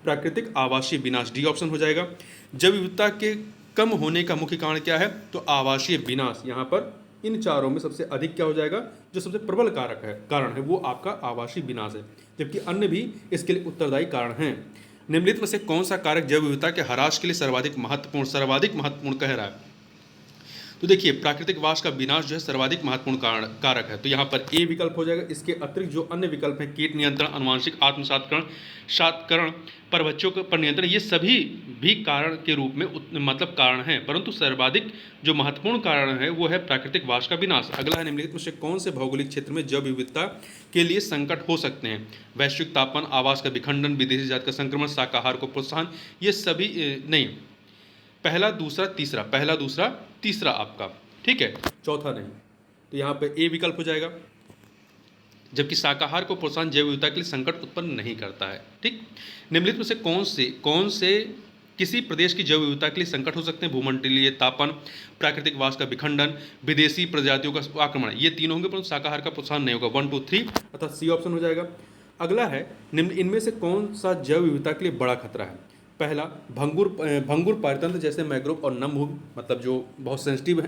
प्राकृतिक आवासीय विनाश, डी ऑप्शन हो जाएगा। जैव विविधता के कम होने का मुख्य कारण क्या है? तो आवासीय विनाश। यहाँ पर इन चारों में सबसे अधिक क्या हो जाएगा? जो सबसे प्रबल कारण है वो आपका आवासीय विनाश है, जबकि अन्य भी इसके लिए उत्तरदायी कारण हैं। निम्नलिखित में से कौन सा कारक जैव विविधता के ह्रास के लिए सर्वाधिक महत्वपूर्ण कह रहा है? तो देखिए प्राकृतिक वास का विनाश जो है सर्वाधिक महत्वपूर्ण कारक है, तो यहाँ पर ए विकल्प हो जाएगा। इसके अतिरिक्त जो अन्य विकल्प हैं, कीट नियंत्रण, आनुवांशिक आत्मसात्करण, पर बच्चों पर नियंत्रण, ये सभी भी कारण के रूप में मतलब कारण हैं, परंतु सर्वाधिक जो महत्वपूर्ण कारण है वो है प्राकृतिक वास का विनाश। अगला है, निम्नलिखित में से कौन से भौगोलिक क्षेत्र में जैव विविधता के लिए संकट हो सकते हैं? वैश्विक तापमान, आवास का विखंडन, विदेशी जाति का संक्रमण, शाकाहार को प्रोत्साहन, ये सभी नहीं। पहला दूसरा तीसरा आपका, ठीक है, चौथा नहीं। तो यहाँ पे ए विकल्प हो जाएगा, जबकि शाकाहार को प्रोत्साहन जैव विविधता के लिए संकट उत्पन्न नहीं करता है। ठीक, निम्नलिखित में से कौन से किसी प्रदेश की जैव विविधता के लिए संकट हो सकते हैं? भूमंडलीय तापन, प्राकृतिक वास का विखंडन, विदेशी प्रजातियों का आक्रमण, ये तीन होंगे, परंतु शाकाहार का प्रोत्साहन नहीं होगा। 1, 2, 3 अर्थात सी ऑप्शन हो जाएगा। अगला है, इनमें से कौन सा जैव विविधता के लिए बड़ा खतरा है? पहला भंगुर पारितंत्र जैसे मैंग्रोव और नमभूमि, मतलब जो बहुत सेंसिटिव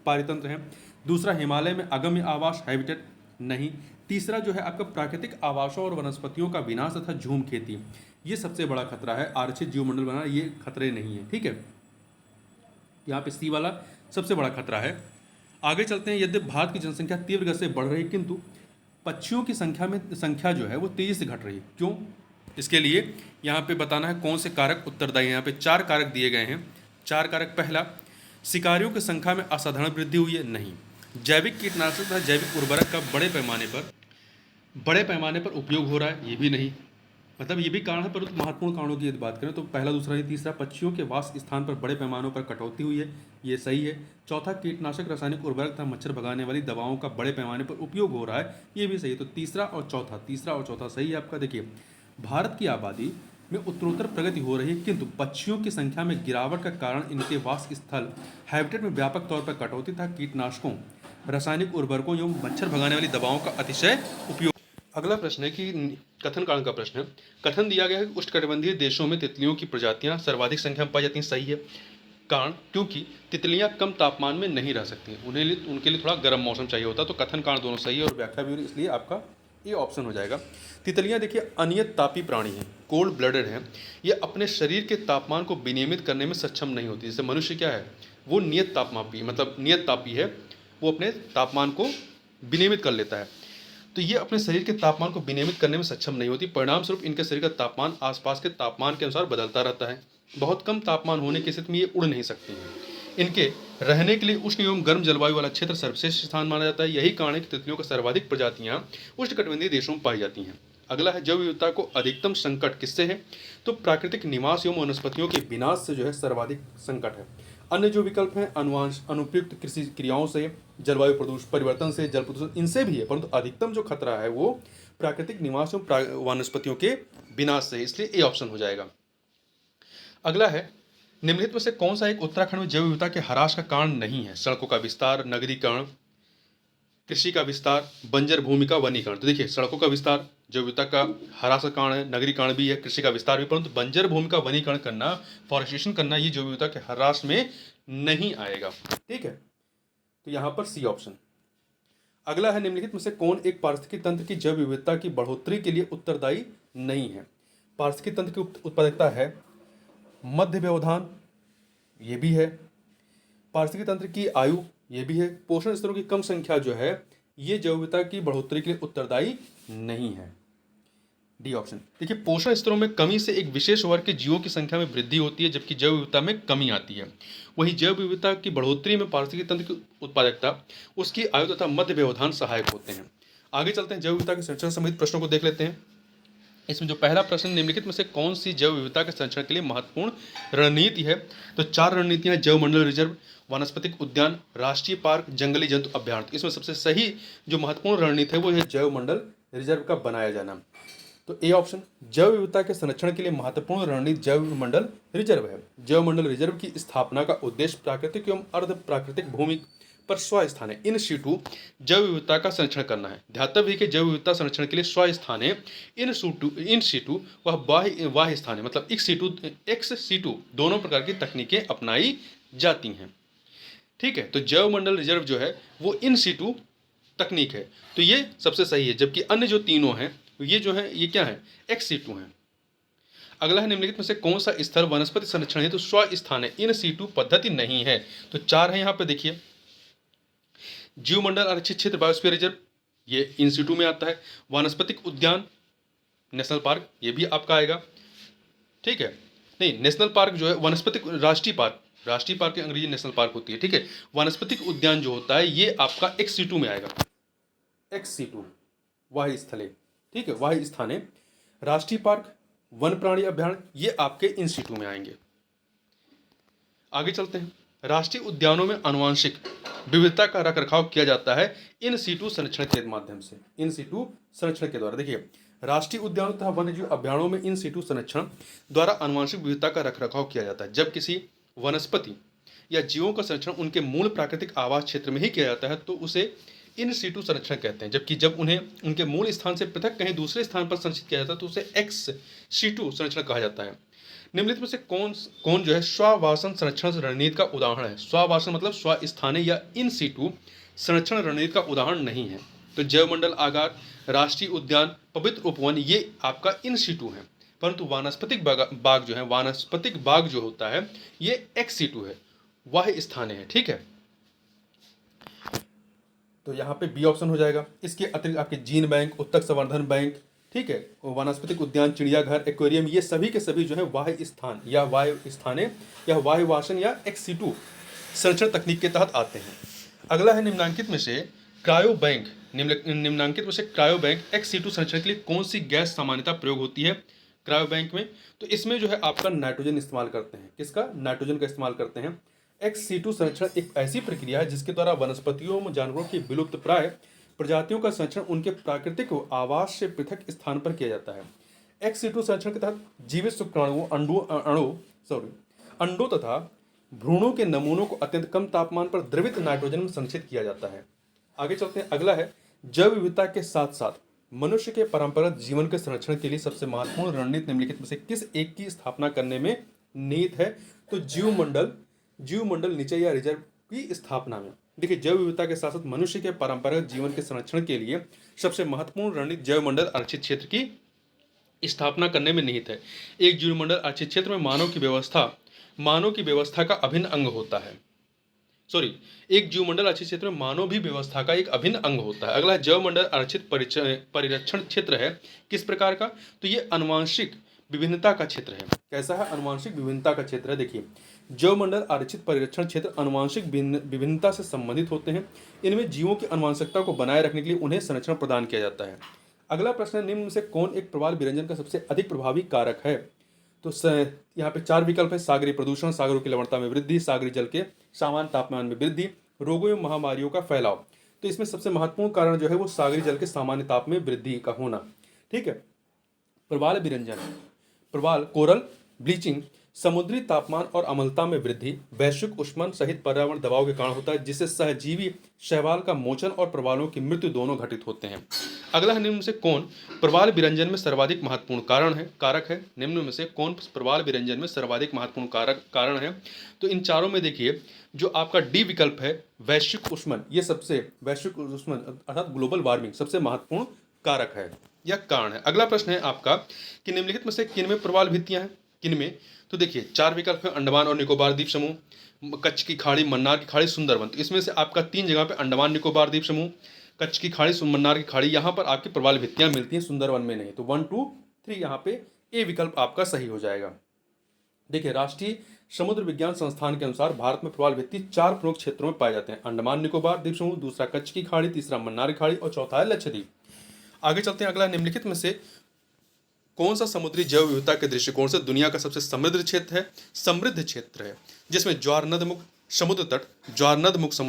पारितंत्र हैं। दूसरा, हिमालय में अगम्य आवास हैबिटेट नहीं। तीसरा जो है आपका प्राकृतिक आवासों और वनस्पतियों का विनाश तथा झूम खेती, ये सबसे बड़ा खतरा है। आरक्षित जीवमंडल बनाना ये खतरे नहीं है, ठीक है। यहाँ पे सी वाला सबसे बड़ा खतरा है। आगे चलते हैं। यद्यपि भारत की जनसंख्या तीव्र गति से बढ़ रही है, किंतु पक्षियों की संख्या जो है वो तेजी से घट रही है। क्यों? इसके लिए यहाँ पे बताना है कौन से कारक उत्तरदायी हैं। यहाँ पे 4 कारक दिए गए हैं। 4 कारक। पहला, शिकारियों की संख्या में असाधारण वृद्धि हुई है, नहीं। जैविक कीटनाशक तथा जैविक उर्वरक का बड़े पैमाने पर उपयोग हो रहा है, ये भी नहीं। मतलब ये भी कारण है, परंतु महत्वपूर्ण कारणों की यदि बात करें तो पहला, दूसरा ही। तीसरा, पक्षियों के वास स्थान पर बड़े पैमानों पर कटौती हुई है, ये सही है। चौथा, कीटनाशक रासायनिक उर्वरक तथा मच्छर भगाने वाली दवाओं का बड़े पैमाने पर उपयोग हो रहा है, ये भी सही है। तो तीसरा और चौथा सही है आपका। देखिए, भारत की आबादी में उत्तरोत्तर प्रगति हो रही है, किंतु पक्षियों की संख्या में गिरावट का कारण इनके वास स्थल हैबिटेट में व्यापक तौर पर कटौती तथा कीटनाशकों, रासायनिक उर्वरकों एवं मच्छर भगाने वाली दवाओं का अतिशय उपयोग। अगला प्रश्न है कि कथन कारण का प्रश्न है। कथन दिया गया है कि उष्णकटिबंधीय देशों में तितलियों की प्रजातियां सर्वाधिक संख्या में पाई जाती हैं, सही है। कारण, क्योंकि तितलियां कम तापमान में नहीं रह सकती, उनके लिए थोड़ा गर्म मौसम चाहिए होता। तो कथन कारण दोनों सही है और व्याख्या भी, इसलिए आपका ये ऑप्शन हो जाएगा। तितलियां देखिए अनियत तापी प्राणी हैं, कोल्ड ब्लडेड हैं। ये अपने शरीर के तापमान को विनियमित करने में सक्षम नहीं होती। जैसे मनुष्य क्या है, वो नियत तापमापी, मतलब नियत तापी है, वो अपने तापमान को विनियमित कर लेता है। तो ये अपने शरीर के तापमान को विनियमित करने में सक्षम नहीं होती। परिणाम स्वरूप इनके शरीर का तापमान आसपास के तापमान के अनुसार बदलता रहता है। बहुत कम तापमान होने की स्थिति में ये उड़ नहीं सकती हैं। इनके रहने के लिए उष्ण एवं गर्म जलवायु वाला क्षेत्र सर्वश्रेष्ठ स्थान माना जाता है। यही कारण है कि तितलियों का सर्वाधिक प्रजातियां उष्णकटिबंधीय देशों में पाई जाती हैं। अगला है, जैव विविधता को अधिकतम संकट किससे है? तो प्राकृतिक निवास एवं वनस्पतियों के विनाश से जो है सर्वाधिक संकट है। अन्य जो विकल्प हैं, अनुपयुक्त कृषि क्रियाओं से, जलवायु प्रदूषण परिवर्तन से, जल प्रदूषण, इनसे भी है, परंतु अधिकतम जो खतरा है वो प्राकृतिक निवास एवं वनस्पतियों के विनाश से है, इसलिए ए ऑप्शन हो जाएगा। अगला है, निम्नलिखित में से कौन सा एक उत्तराखंड में जैव विविधता के ह्रास का कारण नहीं है? सड़कों का विस्तार, नगरीकरण, कृषि का विस्तार, बंजर भूमि का वनीकरण। तो देखिए, सड़कों का विस्तार जैव विविधता का ह्रास का कारण है, नगरीकरण भी है, कृषि का विस्तार भी, परंतु बंजर भूमि का वनीकरण करना, फॉरेस्टेशन करना, ये जैव विविधता के ह्रास में नहीं आएगा। ठीक है, तो यहाँ पर सी ऑप्शन। अगला है, निम्नलिखित में से कौन एक पारिस्थितिकी तंत्र की जैव विविधता की बढ़ोतरी के लिए उत्तरदायी नहीं है? पारिस्थितिकी तंत्र की उत्पादकता है, मध्य व्यवधान, ये भी है। पारिस्थितिकी तंत्र की आयु, ये भी है। पोषण स्तरों की कम संख्या जो है, ये जैव विविधता की बढ़ोतरी के लिए उत्तरदायी नहीं है। D option. देखिए, पोषण स्तरों में कमी से एक विशेष वर्ग के जीवों की संख्या में वृद्धि होती है, जबकि जैव विविधता में कमी आती है। वहीं जैव विविधता की बढ़ोतरी में पारिस्थितिकी तंत्र की उत्पादकता, उसकी आयु तथा मध्य व्यवधान सहायक होते हैं। आगे चलते हैं, जैव विविधता के संरक्षण संबंधित प्रश्नों को देख लेते हैं। इसमें जो पहला प्रश्न, निम्नलिखित में से कौन सी जैव विविधता के संरक्षण के लिए महत्वपूर्ण रणनीति है? तो 4 रणनीतियां, जैव मंडल रिजर्व, वनस्पतिक उद्यान, राष्ट्रीय पार्क, जंगली जंतु अभ्यारण्य। इसमें सबसे सही जो महत्वपूर्ण रणनीति है वो है जैव मंडल रिजर्व का बनाया जाना। तो ए ऑप्शन, जैव विविधता के संरक्षण के लिए महत्वपूर्ण रणनीति जैव मंडल रिजर्व है। जैव मंडल रिजर्व की स्थापना का उद्देश्य प्राकृतिक एवं अर्ध प्राकृतिक भूमि पर स्वस्थाने इन सीटू जैव विविधता का संरक्षण करना है। ध्यातव्य है कि जैव विविधता संरक्षण के लिए स्वस्थाने इन सीटू वह बाह्य स्थान है, मतलब एक्स सीटू दोनों प्रकार की तकनीकें अपनाई जाती हैं। ठीक है, तो जैव मंडल रिजर्व जो है वो इन सीटू तकनीक है, तो ये सबसे सही है। जबकि अन्य जो तीनों हैं ये जो है ये क्या है, एक्स सीटू हैं। अगला है, निम्नलिखित में से कौन सा स्थल वनस्पति संरक्षण है? तो स्वस्थान है, इन सीटू पद्धति नहीं है। तो 4 है यहाँ पे। देखिए, जीवमंडल आरक्षित क्षेत्र बायोस्फीयर रिजर्व, ये इन सीटू में आता है। वनस्पतिक उद्यान नेशनल पार्क, ये भी आपका आएगा। ठीक है, नहीं, नेशनल पार्क जो है वनस्पतिक, राष्ट्रीय पार्क की अंग्रेजी नेशनल पार्क होती है। ठीक है, वनस्पतिक उद्यान जो होता है ये आपका एक्स सीटू में आएगा। एक्स सीटू वाही स्थले, ठीक है, वाही स्थाने। राष्ट्रीय पार्क, वन प्राणी अभ्यारण्य, ये आपके इन सीटू में आएंगे। आगे चलते हैं, राष्ट्रीय उद्यानों में आनुवंशिक विविधता का रखरखाव किया जाता है इन सीटू संरक्षण के माध्यम से, इन सीटू संरक्षण के द्वारा। देखिए, राष्ट्रीय उद्यानों तथा वन्यजीव अभ्यारण्यों में इन सीटू संरक्षण द्वारा आनुवंशिक विविधता का रखरखाव किया जाता है। जब किसी वनस्पति या जीवों का संरक्षण उनके मूल प्राकृतिक आवास क्षेत्र में ही किया जाता है तो उसे इन सीटू संरक्षण कहते हैं। जबकि जब उन्हें उनके मूल स्थान से पृथक कहीं दूसरे स्थान पर संरक्षित किया जाता है तो उसे एक्स सीटू संरक्षण कहा जाता है। निम्नलिखित में से कौन कौन जो है स्वावासन संरक्षण रणनीति का उदाहरण है? स्वावासन मतलब स्वस्थानीय या इन सीटू संरक्षण रणनीति का उदाहरण नहीं है। तो जैवमंडल आगार, राष्ट्रीय उद्यान, पवित्र उपवन ये आपका इन सीटू है, परंतु वानस्पतिक बाग जो है, वानस्पतिक बाग जो होता है ये एक्स सीटू है, वह स्थानीय है। ठीक है, तो यहाँ पे बी ऑप्शन हो जाएगा। इसके अतिरिक्त आपके जीन बैंक, उत्तक संवर्धन बैंक, ठीक है, वनस्पतिक उद्यान, चिड़ियाघर, एक्वेरियम, ये सभी के सभी जो है वाह्य स्थान या वायु स्थाने या वायु वासन या एक्स सीटू संरक्षण तकनीक के तहत आते हैं। अगला है निम्नांकित में से क्रायो बैंक, निम्नांकित में से क्रायो बैंक एक्स सीटू संरक्षण के लिए कौन सी गैस सामान्यतः प्रयोग होती है क्रायो बैंक में? तो इसमें जो है आपका नाइट्रोजन इस्तेमाल करते हैं। किसका? नाइट्रोजन का इस्तेमाल करते हैं। एक्स सीटू संरक्षण एक ऐसी प्रक्रिया है जिसके द्वारा वनस्पतियों में जानवरों की विलुप्त प्राय प्रजातियों का संरक्षण उनके प्राकृतिक आवास से पृथक स्थान पर किया जाता है। एक्स सीटू संरक्षण के तहत जीवित शुक्राणुओं, अंडों तथा भ्रूणों के नमूनों को अत्यंत कम तापमान पर द्रवित नाइट्रोजन में संरक्षित किया जाता है। आगे चलते हैं। अगला है जैव विविधता के साथ साथ मनुष्य के परंपरागत जीवन के संरक्षण के लिए सबसे महत्वपूर्ण रणनीति निम्नलिखित में से किस एक की स्थापना करने में निहित है? तो जीवमंडल निचय या रिजर्व की स्थापना में। देखिए, जैव विविधता के साथ साथ मनुष्य के परंपरागत जीवन के संरक्षण के लिए सबसे महत्वपूर्ण रणनीति जैवमंडल आरक्षित क्षेत्र की स्थापना करने में निहित है। एक जीवमंडल आरक्षित क्षेत्र में मानव की व्यवस्था का अभिन्न अंग होता है। एक जीवमंडल आरक्षित क्षेत्र में मानव भी व्यवस्था का एक अभिन्न अंग होता है। अगला जैवमंडल आरक्षित परिरक्षण क्षेत्र है किस प्रकार का? तो ये आनुवंशिक विभिन्नता का क्षेत्र है। कैसा है? आनुवंशिक विभिन्नता का क्षेत्र है। देखिए, जैवमंडल आरक्षित परिरक्षण क्षेत्र आनुवंशिक विभिन्नता से संबंधित होते हैं। इनमें जीवों की आनुवंशिकता को बनाए रखने के लिए उन्हें संरक्षण प्रदान किया जाता है। अगला प्रश्न है, निम्न में से कौन एक प्रवाल विरंजन का सबसे अधिक प्रभावी कारक है? तो यहाँ पे 4 विकल्प है। सागरीय प्रदूषण, सागरों की लवणता में वृद्धि, सागरीय जल के सामान्य तापमान में वृद्धि, रोगों एवं महामारियों का फैलाव। तो इसमें सबसे महत्वपूर्ण कारण जो है वो सागरीय जल के सामान्य ताप में वृद्धि का होना। ठीक है, प्रवाल विरंजन, प्रवाल कोरल ब्लीचिंग समुद्री तापमान और अम्लता में वृद्धि, वैश्विक उष्मन सहित पर्यावरण दबाव के कारण होता है, जिससे सहजीवी शैवाल का मोचन और प्रवालों की मृत्यु दोनों घटित होते हैं। अगला है, निम्न में से कौन प्रवाल विरंजन में सर्वाधिक महत्वपूर्ण कारक है? निम्न में से कौन प्रवाल विरंजन में सर्वाधिक महत्वपूर्ण कारण है? तो इन चारों में देखिए, जो आपका डी विकल्प है वैश्विक उष्मन, ये सबसे वैश्विक उष्मन अर्थात ग्लोबल वार्मिंग सबसे महत्वपूर्ण कारक है या कारण है। अगला प्रश्न है आपका कि निम्नलिखित में से किन में प्रवाल भित्तियां हैं? किन में? तो देखिए, 4 विकल्प है। अंडमान और निकोबार द्वीप समूह, कच्छ की खाड़ी, मन्नार की खाड़ी, सुंदरवन। तो इसमें से आपका 3 जगह पे अंडमान निकोबार द्वीप समूह, कच्छ की खाड़ी, मन्नार की खाड़ी, यहाँ पर आपकी प्रवाल भित्तियां मिलती हैं, सुंदरवन में नहीं। तो 1, 2, 3 यहाँ पे ए विकल्प आपका सही हो जाएगा। देखिए, राष्ट्रीय समुद्र विज्ञान संस्थान के अनुसार भारत में प्रवाल भित्ति 4 प्रमुख क्षेत्रों में पाए जाते हैं। अंडमान निकोबार द्वीप समूह, दूसरा कच्छ की खाड़ी, तीसरा मन्नार की खाड़ी और चौथा है लक्षद्वीप। आगे चलते हैं। अगला, निम्नलिखित में से कौन सा समुद्री जैव विविधता के दृष्टिकोण से दुनिया का सबसे समृद्ध क्षेत्र है, जिसमें ज्वार नदमुख समुद्र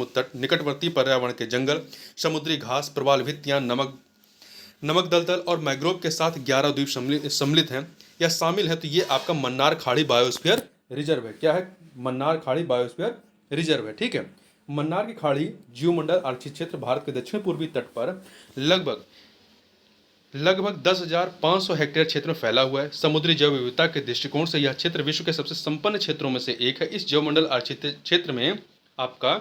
तट, निकटवर्ती पर्यावरण के जंगल, समुद्री घास, प्रवाल भित्तियां, नमक दलदल और मैंग्रोव के साथ 11 द्वीप सम्मिलित हैं या शामिल है? तो ये आपका मन्नार खाड़ी बायोस्फीयर रिजर्व है। क्या है? मन्नार खाड़ी बायोस्फीयर रिजर्व है। ठीक है, मन्नार की खाड़ी जीवमंडल आरक्षित क्षेत्र भारत के दक्षिण पूर्वी तट पर लगभग 10,500 हेक्टेयर क्षेत्र में फैला हुआ है। समुद्री जैव विविधता के दृष्टिकोण से यह क्षेत्र विश्व के सबसे संपन्न क्षेत्रों में से एक है। इस जैवमंडल आरक्षित क्षेत्र में आपका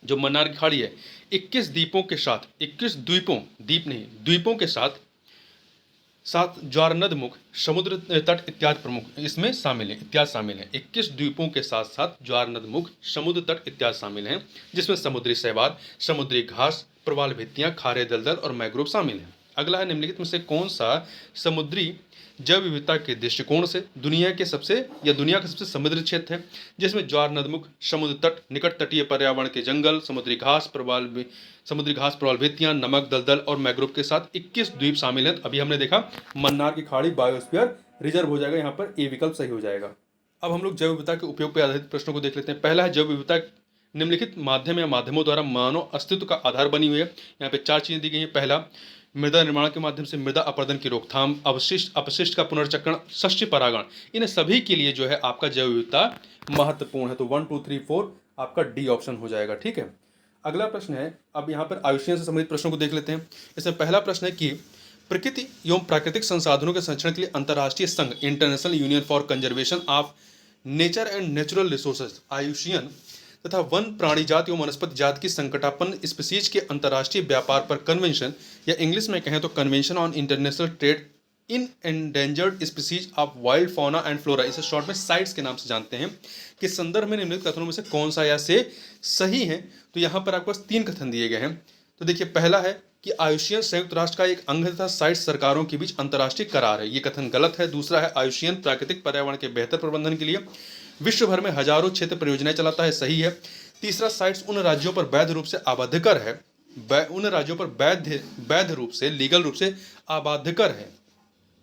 जो मन्नार की खाड़ी है 21 द्वीपों के साथ, द्वीपों के साथ ज्वारनदमुख समुद्र तट इत्यादि इसमें शामिल हैं। 21 द्वीपों के साथ साथ ज्वारनदमुख समुद्र तट इत्यादि शामिल हैं, जिसमें समुद्री शैवाल, समुद्री घास, प्रवाल भित्तियां, खारे दलदल और मैंग्रोव शामिल हैं। अगला है, निम्नलिखित में से कौन सा समुद्री जैव विविधता के दृष्टिकोण से दुनिया का सबसे समृद्ध क्षेत्र है, जिसमें ज्वारनदमुख समुद्र तट, निकट तटीय पर्यावरण के जंगल, समुद्री घास, प्रवाल भित्तियां, नमक दलदल और मैंग्रोव के साथ 21 द्वीप शामिल हैं। अभी हमने देखा मन्नार की खाड़ी बायोस्फीयर रिजर्व हो जाएगा, यहाँ पर ए विकल्प सही हो जाएगा। अब हम लोग जैव विविधता के उपयोग पर आधारित प्रश्नों को देख लेते हैं। पहला है, जैव विविधता निम्नलिखित माध्यम या माध्यमों द्वारा मानव अस्तित्व का आधार बनी हुई है। यहाँ पे 4 चीजें दी गई हैं। पहला, मृदा निर्माण के माध्यम से मृदा अपरदन की रोकथाम, अपशिष्ट का पुनर्चक्रण, शस्य परागण, इन सभी के लिए जो है आपका जैव विविधता महत्वपूर्ण है। तो 1, 2, 3, 4 आपका डी ऑप्शन हो जाएगा। ठीक है, अगला प्रश्न है, अब यहाँ पर आयुष्मान से संबंधित प्रश्नों को देख लेते हैं। इसमें पहला प्रश्न है कि प्रकृति एवं प्राकृतिक संसाधनों के संरक्षण के लिए अंतर्राष्ट्रीय संघ international union for conservation of nature and natural resources IUCN तथा वन प्राणी जात एवं वनस्पति जात की संकटापन्न स्पीसीज के अंतर्राष्ट्रीय व्यापार पर कन्वेंशन, या इंग्लिश में कहें तो convention on international trade in endangered species of wild fauna and flora, इसे शॉर्ट में साइट्स के नाम से जानते हैं, कि संदर्भ में निम्नलिखित कथनों में से कौन सा या से सही है। तो यहाँ पर आपको 3 कथन दिए गए हैं। तो देखिए, पहला है कि आयुषियन संयुक्त राष्ट्र का एक अंग तथा साइट सरकारों के बीच अंतर्राष्ट्रीय करार है, ये कथन गलत है। दूसरा है आयुषियन प्राकृतिक पर्यावरण के बेहतर प्रबंधन के लिए विश्व भर में हजारों क्षेत्र परियोजनाएं चलाता है, सही है। तीसरा, साइट्स उन राज्यों पर वैध रूप से आबाध्यकर है, उन राज्यों पर वैध रूप से लीगल रूप से आबाध्यकर है,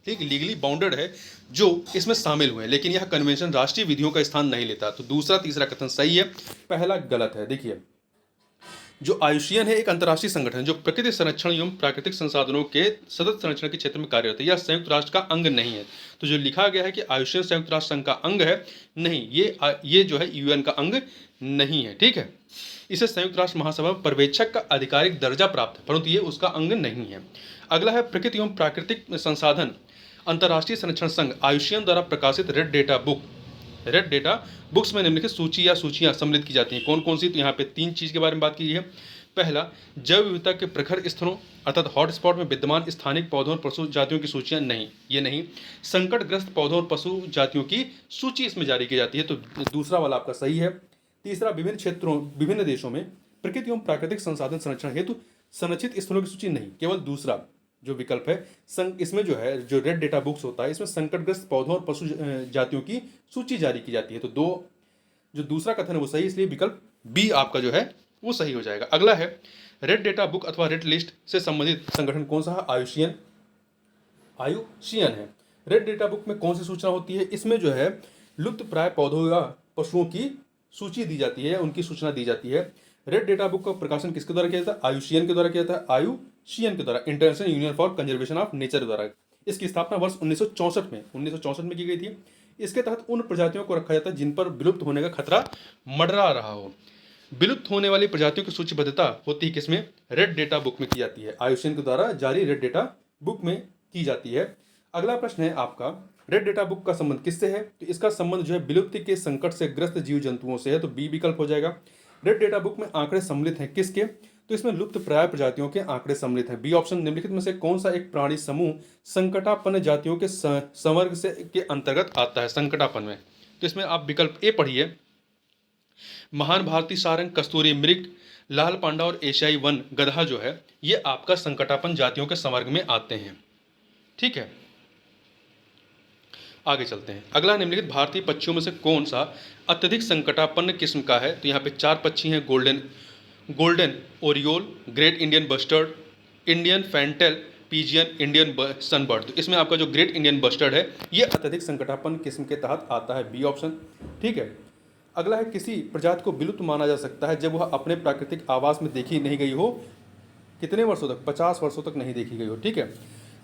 ठीक, लीगली बाउंडेड है, जो इसमें शामिल हुए हैं, लेकिन यह कन्वेंशन राष्ट्रीय विधियों का स्थान नहीं लेता। तो दूसरा तीसरा कथन सही है, पहला गलत है। देखिए, जो आयुषियन है एक अंतर्राष्ट्रीय संगठन है जो प्रकृति संरक्षण एवं प्राकृतिक संसाधनों के सतत संरक्षण के क्षेत्र में कार्यरत है, यह संयुक्त राष्ट्र का अंग नहीं है। तो जो लिखा गया है कि आयुषियन संयुक्त राष्ट्र संघ का अंग है, नहीं, ये जो है यूएन का अंग नहीं है, ठीक है। इसे संयुक्त राष्ट्र महासभा में पर्यवेक्षक का आधिकारिक दर्जा प्राप्त है, परंतु ये उसका अंग नहीं है। अगला है प्रकृति एवं प्राकृतिक संसाधन अंतर्राष्ट्रीय संरक्षण संघ आयुषियन द्वारा प्रकाशित red data book. Red data books में निम्नलिखित सूची या सूचियां सम्मिलित की जाती हैं, कौन कौन सी? तो यहाँ पे 3 चीज़ के बारे में बात की है। पहला, जैव विविधता के प्रखर स्थलों अर्थात हॉटस्पॉट में विद्यमान स्थानिक पौधों और पशु जातियों की सूचियां, नहीं, ये नहीं। संकटग्रस्त पौधों और पशु जातियों की सूची इसमें जारी की जाती है, तो दूसरा वाला आपका सही है। तीसरा, विभिन्न क्षेत्रों विभिन्न देशों में प्रकृति एवं प्राकृतिक संसाधन संरक्षण हेतु संरक्षित स्थलों की सूची, नहीं, केवल दूसरा जो विकल्प है इसमें जो है जो रेड डेटा बुक्स होता है इसमें संकटग्रस्त पौधों और पशु जातियों की सूची जारी की जाती है। तो जो दूसरा कथन है वो सही, इसलिए विकल्प बी आपका जो है वो सही हो जाएगा। अगला है रेड डेटा बुक अथवा रेड लिस्ट से संबंधित संगठन कौन सा है? आयुषियन है। रेड डेटा बुक में कौन सी सूचना होती है? इसमें जो है लुप्त प्राय पौधों या पशुओं की सूची दी जाती है, उनकी सूचना दी जाती है। रेड डेटा बुक का प्रकाशन किसके द्वारा किया जाता है? आयुषियन के द्वारा किया जाता है, आयुषियन के द्वारा, international union for conservation of nature द्वारा। इसकी स्थापना वर्ष 1964 में की गई थी। इसके तहत उन प्रजातियों को रखा जाता है जिन पर विलुप्त होने का खतरा मंडरा रहा हो। विलुप्त होने वाली प्रजातियों की सूचीबद्धता होती है किसमें? रेड डेटा बुक में की जाती है, आयुषियन के द्वारा जारी रेड डेटा बुक में की जाती है। अगला प्रश्न है आपका, रेड डेटा बुक का संबंध किससे है? तो इसका संबंध जो है विलुप्ति के संकट से ग्रस्त जीव जंतुओं से है, तो बी विकल्प हो जाएगा। रेड डेटा बुक में आंकड़े सम्मिलित हैं किसके? तो इसमें लुप्त प्राय प्रजातियों के आंकड़े सम्मिलित हैं। बी ऑप्शन, निम्नलिखित में से कौन सा एक प्राणी समूह संकटापन्न जातियों के संवर्ग से के अंतर्गत आता है? संकटापन्न में, तो इसमें आप विकल्प ए पढ़िए, महान भारतीय सारंग, कस्तूरी मृग, लाल पांडा और एशियाई वन गधा जो है ये आपका संकटापन्न जातियों के संवर्ग में आते हैं, ठीक है। आगे चलते हैं। अगला, निम्नलिखित भारतीय पक्षियों में से कौन सा अत्यधिक संकटापन्न किस्म का है? तो यहाँ पे 4 पक्षी हैं, golden oriole, great Indian bustard, Indian fantail pigeon, Indian sunbird. तो इसमें आपका जो ग्रेट इंडियन बस्टर्ड है ये अत्यधिक संकटापन्न किस्म के तहत आता है, बी ऑप्शन, ठीक है। अगला है, किसी प्रजाति को विलुप्त माना जा सकता है जब वह अपने प्राकृतिक आवास में देखी नहीं गई हो, कितने वर्षों तक? 50 वर्षों तक नहीं देखी गई हो, ठीक है।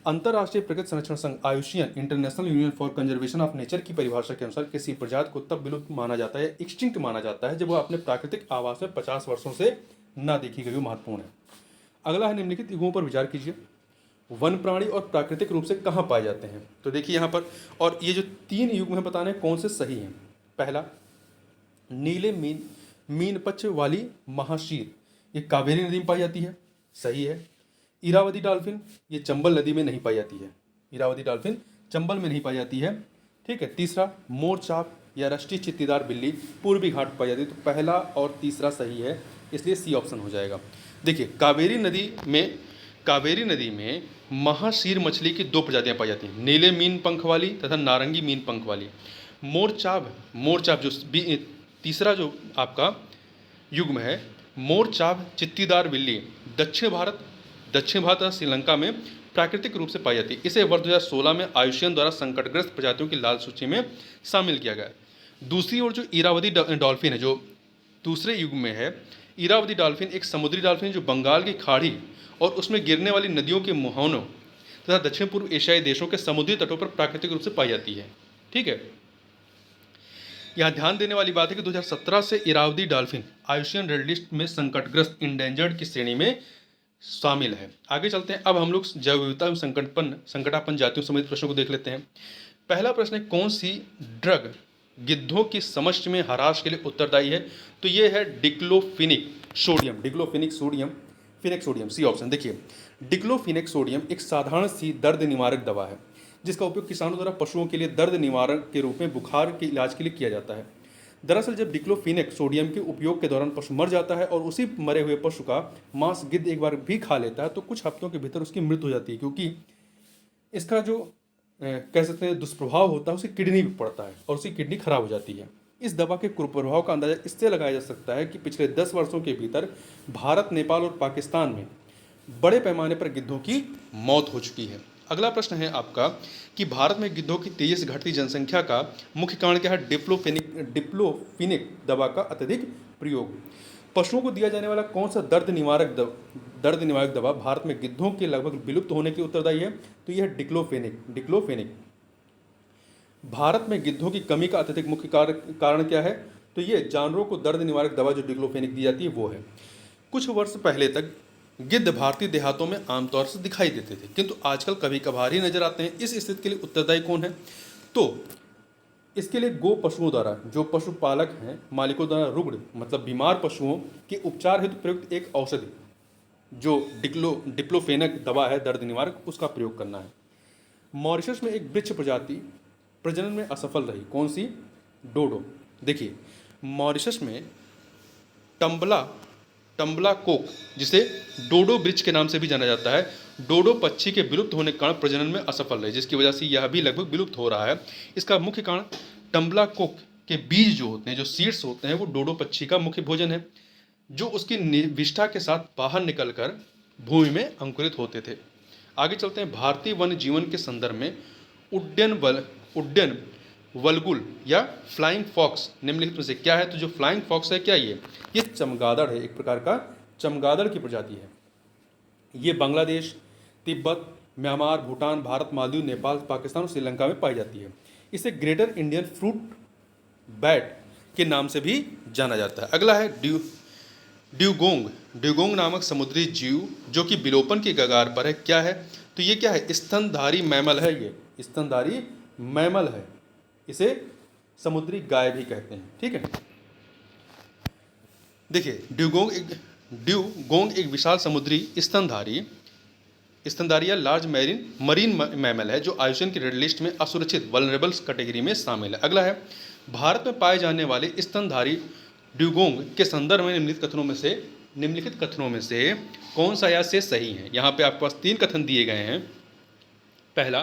अंतर्राष्ट्रीय प्रकृति संरक्षण संघ IUCN international union for conservation of nature की परिभाषा के अनुसार किसी प्रजाति को तब विलुप्त माना जाता है, एक्सटिंक्ट माना जाता है, जब वह अपने प्राकृतिक आवास में 50 वर्षों से ना देखी गई हो, महत्वपूर्ण है। अगला है, निम्नलिखित युगों पर विचार कीजिए, वन प्राणी और प्राकृतिक रूप से कहाँ पाए जाते हैं? तो देखिए यहाँ पर, और ये जो 3 युग में बताने कौन से सही हैं। पहला, नीले मीन पक्ष वाली महाशीर, ये कावेरी नदी में पाई जाती है, सही है। इरावदी डॉल्फिन, ये चंबल नदी में नहीं पाई जाती है, इरावदी डॉल्फिन चंबल में नहीं पाई जाती है, ठीक है। तीसरा, मोरचाप या राष्ट्रीय चित्तीदार बिल्ली पूर्वी घाट पाई जाती है, तो पहला और तीसरा सही है, इसलिए सी ऑप्शन हो जाएगा। देखिए, कावेरी नदी में महाशीर मछली की 2 प्रजातियां पाई जाती हैं, नीले मीन पंख वाली तथा नारंगी मीन पंख वाली। मोरचाप जो तीसरा जो आपका युग्म है, मोरचाप चित्तीदार बिल्ली दक्षिण भारत और श्रीलंका में प्राकृतिक रूप से पाई जाती है। इसे वर्ष 2016 में आयुषियन द्वारा संकटग्रस्त प्रजातियों की लाल सूची में शामिल किया गया। दूसरी ओर जो इरावदी डॉल्फिन है, जो दूसरे युग में है, इरावदी डॉल्फिन एक समुद्री डॉल्फिन जो बंगाल की खाड़ी और उसमें गिरने वाली नदियों के मुहानों तथा दक्षिण पूर्व एशियाई देशों के समुद्री तटों पर प्राकृतिक रूप से पाई जाती है, ठीक है। यहाँ ध्यान देने वाली बात है कि 2017 से इरावदी डॉल्फिन आयुषियन रेड लिस्ट में संकटग्रस्त इंडेंजर्ड की श्रेणी में शामिल है। आगे चलते हैं, अब हम लोग जैव विविधता एवं संकटापन्न जातियों संबंधित प्रश्नों को देख लेते हैं। पहला प्रश्न है, कौन सी ड्रग गिद्धों की समष्टि में हरास के लिए उत्तरदायी है? तो ये है diclofenac sodium, diclofenac sodium, fenac sodium, C option. देखिए, डिक्लोफिनेक सोडियम एक साधारण सी दर्द निवारक दवा है जिसका उपयोग किसानों द्वारा पशुओं के लिए दर्द निवारक के रूप में बुखार के इलाज के लिए किया जाता है। दरअसल जब डिक्लोफिनेक सोडियम के उपयोग के दौरान पशु मर जाता है और उसी मरे हुए पशु का मांस गिद्ध एक बार भी खा लेता है तो कुछ हफ्तों के भीतर उसकी मृत्यु हो जाती है, क्योंकि इसका जो कह सकते हैं दुष्प्रभाव होता है उसकी किडनी पर पड़ता है और उसकी किडनी खराब हो जाती है। इस दवा के कुप्रभाव का अंदाजा इससे लगाया जा सकता है कि पिछले 10 वर्षों के भीतर भारत, नेपाल और पाकिस्तान में बड़े पैमाने पर गिद्धों की मौत हो चुकी है। अगला प्रश्न है आपका कि भारत में गिद्धों की तेजी से घटती जनसंख्या का मुख्य कारण क्या है? डिप्लोफिनिक दवा का अत्यधिक प्रयोग। पशुओं को दिया जाने वाला कौन सा दर्द निवारक दवा भारत में गिद्धों के लगभग विलुप्त होने के उत्तरदायी है? तो यह है डिक्लोफेनिक। भारत में गिद्धों की कमी का अत्यधिक मुख्य कारण क्या है? तो ये जानवरों को दर्द निवारक दवा जो डिक्लोफेनिक दी जाती है वो है। कुछ वर्ष पहले तक गिद्ध भारतीय देहातों में आमतौर से दिखाई देते थे, किंतु आजकल कभी कभार ही नजर आते हैं। इस स्थिति के लिए उत्तरदायी कौन है? तो इसके लिए गो पशुओं द्वारा, जो पशुपालक हैं, मालिकों द्वारा रुग्ण मतलब बीमार पशुओं के उपचार हेतु प्रयुक्त एक औषधि जो डिक्लोफेनक दवा है दर्द निवारक, उसका प्रयोग करना है। मॉरिशस में एक वृक्ष प्रजाति प्रजनन में असफल रही, कौन सी? डोडो। देखिए, मॉरिशस में टम्बला कोक, जिसे डोडो वृक्ष के नाम से भी जाना जाता है, डोडो पक्षी के विलुप्त होने के कारण प्रजनन में असफल रही, जिसकी वजह से यह भी लगभग विलुप्त हो रहा है। इसका मुख्य कारण टम्बला कोक के बीज जो होते हैं, जो सीड्स होते हैं, वो डोडो पक्षी का मुख्य भोजन है, जो उसकी विष्ठा के साथ बाहर निकलकर भूमि में अंकुरित होते थे। आगे चलते हैं, भारतीय वन्य जीवन के संदर्भ में उड्डयन वल्गुल या फ्लाइंग फॉक्स निम्नलिखित में से क्या है? तो जो फ्लाइंग फॉक्स है, क्या ये चमगादड़ है, एक प्रकार का चमगादड़ की प्रजाति है। ये बांग्लादेश, तिब्बत, म्यांमार, भूटान, भारत, मालदीव, नेपाल, पाकिस्तान और श्रीलंका में पाई जाती है। इसे ग्रेटर इंडियन फ्रूट बैट के नाम से भी जाना जाता है। अगला है ड्यूगोंग नामक समुद्री जीव जो कि विलोपन की कगार पर है, क्या है? तो ये क्या है? स्तनधारी मैमल है। ये स्तनधारी मैमल है, इसे समुद्री गाय भी कहते हैं। ठीक है, देखिए, ड्यूगोंग एक विशाल समुद्री स्तनधारी या लार्ज मरीन मैमल है जो आयुषन की रेड लिस्ट में असुरक्षित वल्नरेबल्स कैटेगरी में शामिल है। अगला है, भारत में पाए जाने वाले स्तनधारी ड्यूगोंग के संदर्भ में निम्नलिखित कथनों में से कौन सा या से सही है? यहाँ पे आपके पास 3 कथन दिए गए हैं। पहला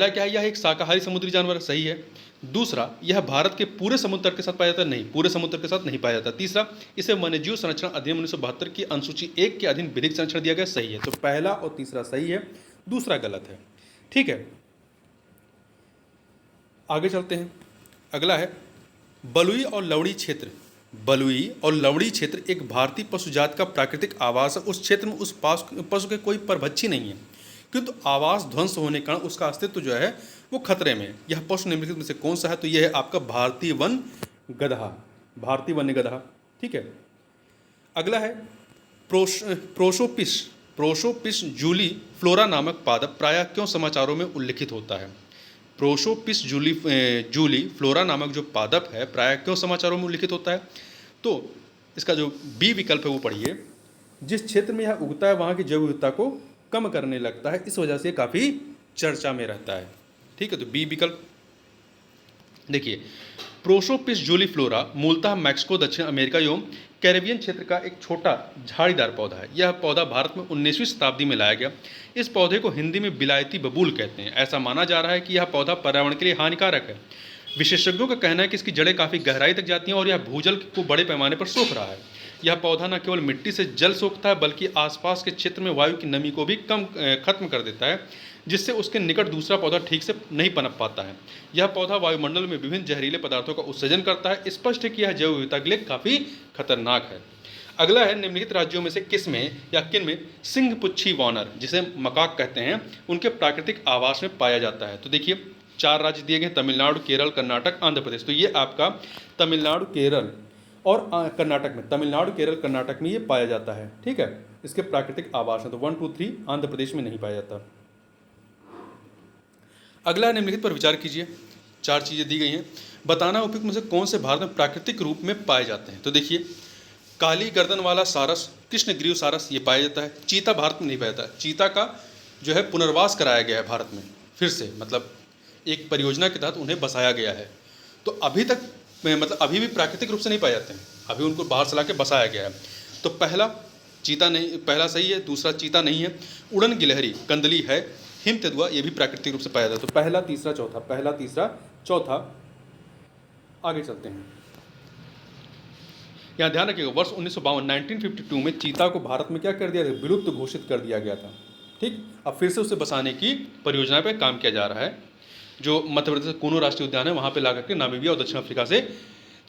क्या है? यह एक शाकाहारी समुद्री जानवर, सही है। दूसरा, यह भारत के पूरे समुद्र तट के साथ पाया जाता है, नहीं, पूरे समुद्र के साथ नहीं पाया जाता। तीसरा, इसे वन्यजीव संरक्षण अधिनियम 1972 की अनुसूची 1 के अधीन विधिक संरक्षण दिया गया, सही है। तो पहला और तीसरा सही है, दूसरा गलत है। ठीक है, आगे चलते हैं। अगला है, बलुई और लवणी क्षेत्र एक भारतीय पशुजात का प्राकृतिक आवास है। उस क्षेत्र में उस पशु के कोई परभक्षी नहीं है, किंतु आवास ध्वंस होने के कारण उसका अस्तित्व जो है वो खतरे में। यह पशु निम्नलिखित में से कौन सा है? तो यह है आपका भारतीय वन्य गधा। ठीक है, अगला है, प्रोसोपिस जूली फ्लोरा नामक पादप प्रायः क्यों समाचारों में उल्लिखित होता है? प्रोसोपिस जूली फ्लोरा नामक जो पादप है प्रायः क्यों समाचारों में उल्लिखित होता है? तो इसका जो बी विकल्प है वो पढ़िए, जिस क्षेत्र में यह उगता है वहाँ की जैव विविधता को कम करने लगता है, इस वजह से काफ़ी चर्चा में रहता है। ठीक है, तो बी विकल्प। देखिए, प्रोसोपिस जूलीफ्लोरा मूलतः मैक्सिको, दक्षिण अमेरिका एवं कैरेबियन क्षेत्र का एक छोटा झाड़ीदार पौधा है। यह पौधा भारत में 19वीं शताब्दी में लाया गया। इस पौधे को हिंदी में बिलायती बबूल कहते हैं। ऐसा माना जा रहा है कि यह पौधा पर्यावरण के लिए हानिकारक है। विशेषज्ञों का कहना है कि इसकी जड़ें काफ़ी गहराई तक जाती हैं और यह भूजल को बड़े पैमाने पर सोख रहा है। यह पौधा न केवल मिट्टी से जल सोखता है बल्कि आसपास के क्षेत्र में वायु की नमी को भी खत्म कर देता है, जिससे उसके निकट दूसरा पौधा ठीक से नहीं पनप पाता है। यह पौधा वायुमंडल में विभिन्न जहरीले पदार्थों का उत्सर्जन करता है। स्पष्ट है कि यह जैव विविधता के लिए काफ़ी खतरनाक है। अगला है, निम्नलिखित राज्यों में से किस में या किन में सिंहपुच्छी वानर, जिसे मकाक कहते हैं, उनके प्राकृतिक आवास में पाया जाता है? तो देखिए, 4 राज्य दिए गए, तमिलनाडु, केरल, कर्नाटक, आंध्र प्रदेश। तो ये आपका तमिलनाडु, केरल और कर्नाटक में, तमिलनाडु, केरल, कर्नाटक में ये पाया जाता है। ठीक है, इसके प्राकृतिक आवास हैं। तो 1, 2, 3 आंध्र प्रदेश में नहीं पाया जाता। अगला निम्नलिखित पर विचार कीजिए। 4 चीज़ें दी गई हैं। बताना उपयुक्त में से कौन से भारत में प्राकृतिक रूप में पाए जाते हैं। तो देखिए, काली गर्दन वाला सारस, कृष्णग्रीव सारस, ये पाया जाता है। चीता भारत में नहीं पाया जाता। चीता का जो है पुनर्वास कराया गया है भारत में, फिर से, मतलब एक परियोजना के तहत उन्हें बसाया गया है। तो अभी तक मतलब अभी भी प्राकृतिक रूप से नहीं पाए जाते हैं, अभी उनको बाहर से ला के बसाया गया है। तो पहला चीता नहीं, पहला सही है। दूसरा चीता नहीं है। उड़न गिलहरी, कंदली है। हिम तेंदुआ, ये भी प्राकृतिक रूप से पाया जाता है। तो पहला, तीसरा, चौथा, पहला, तीसरा, चौथा। आगे चलते हैं। यहाँ ध्यान रखिएगा, वर्ष 1952 1952 में चीता को भारत में क्या कर दिया था, विलुप्त घोषित कर दिया गया था। ठीक, अब फिर से उसे बसाने की परियोजना पर काम किया जा रहा है। जो मध्य प्रदेश कूनो राष्ट्रीय उद्यान है, वहाँ पे ला करके नामीबिया और दक्षिण अफ्रीका से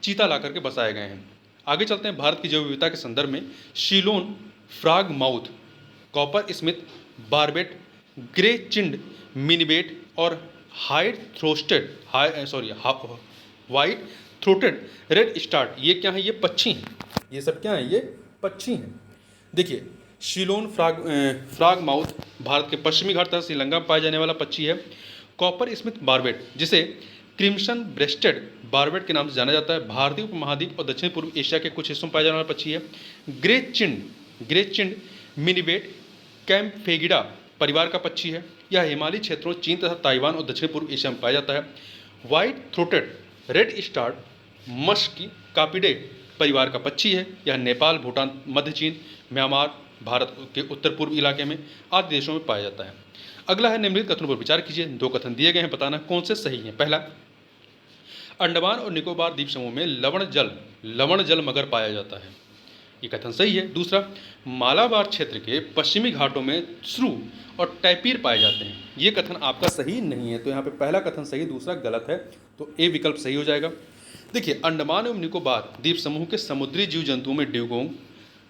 चीता ला करके बसाए गए हैं। आगे चलते हैं। भारत की जैव विविधता के संदर्भ में Ceylon, frogmouth, coppersmith, barbet, grey chinned, minivet और व्हाइट थ्रोटेड रेड स्टार्ट, ये क्या है, ये पक्षी हैं। ये सब क्या हैं, ये पक्षी हैं। देखिए, शिलोन फ्रॉग माउथ भारत के पश्चिमी घाट तथा श्रीलंका में पाया जाने वाला पक्षी है। कॉपर स्मिथ बारबेट, जिसे क्रिम्सन ब्रेस्टेड बारबेट के नाम से जाना जाता है, भारतीय उपमहाद्वीप और दक्षिण पूर्व एशिया के कुछ हिस्सों में पाया जाने वाला पक्षी है। ग्रे चिंड मिनीबेट कैम्फेगिडा परिवार का पक्षी है। यह हिमालयी क्षेत्रों, चीन तथा ताइवान और दक्षिण पूर्व एशिया में पाया जाता है। White throated redstart Muscicapidae परिवार का पक्षी है। यह नेपाल, भूटान, मध्य चीन, म्यांमार, भारत के उत्तर पूर्व इलाके में आदि देशों में पाया जाता है। अगला है, निम्नलिखित कथनों पर विचार कीजिए। 2 कथन दिए गए हैं, बताना कौन से सही हैं। पहला, अंडमान और निकोबार द्वीप समूह में लवण जल मगर पाया जाता है, ये कथन सही है। दूसरा, मालाबार क्षेत्र के पश्चिमी घाटों में श्रू और टैपीर पाए जाते हैं, ये कथन आपका सही नहीं है। तो यहाँ पे पहला कथन सही, दूसरा गलत है, तो ए विकल्प सही हो जाएगा। देखिए, अंडमान एवं निकोबार द्वीप समूह के समुद्री जीव जंतुओं में dugong,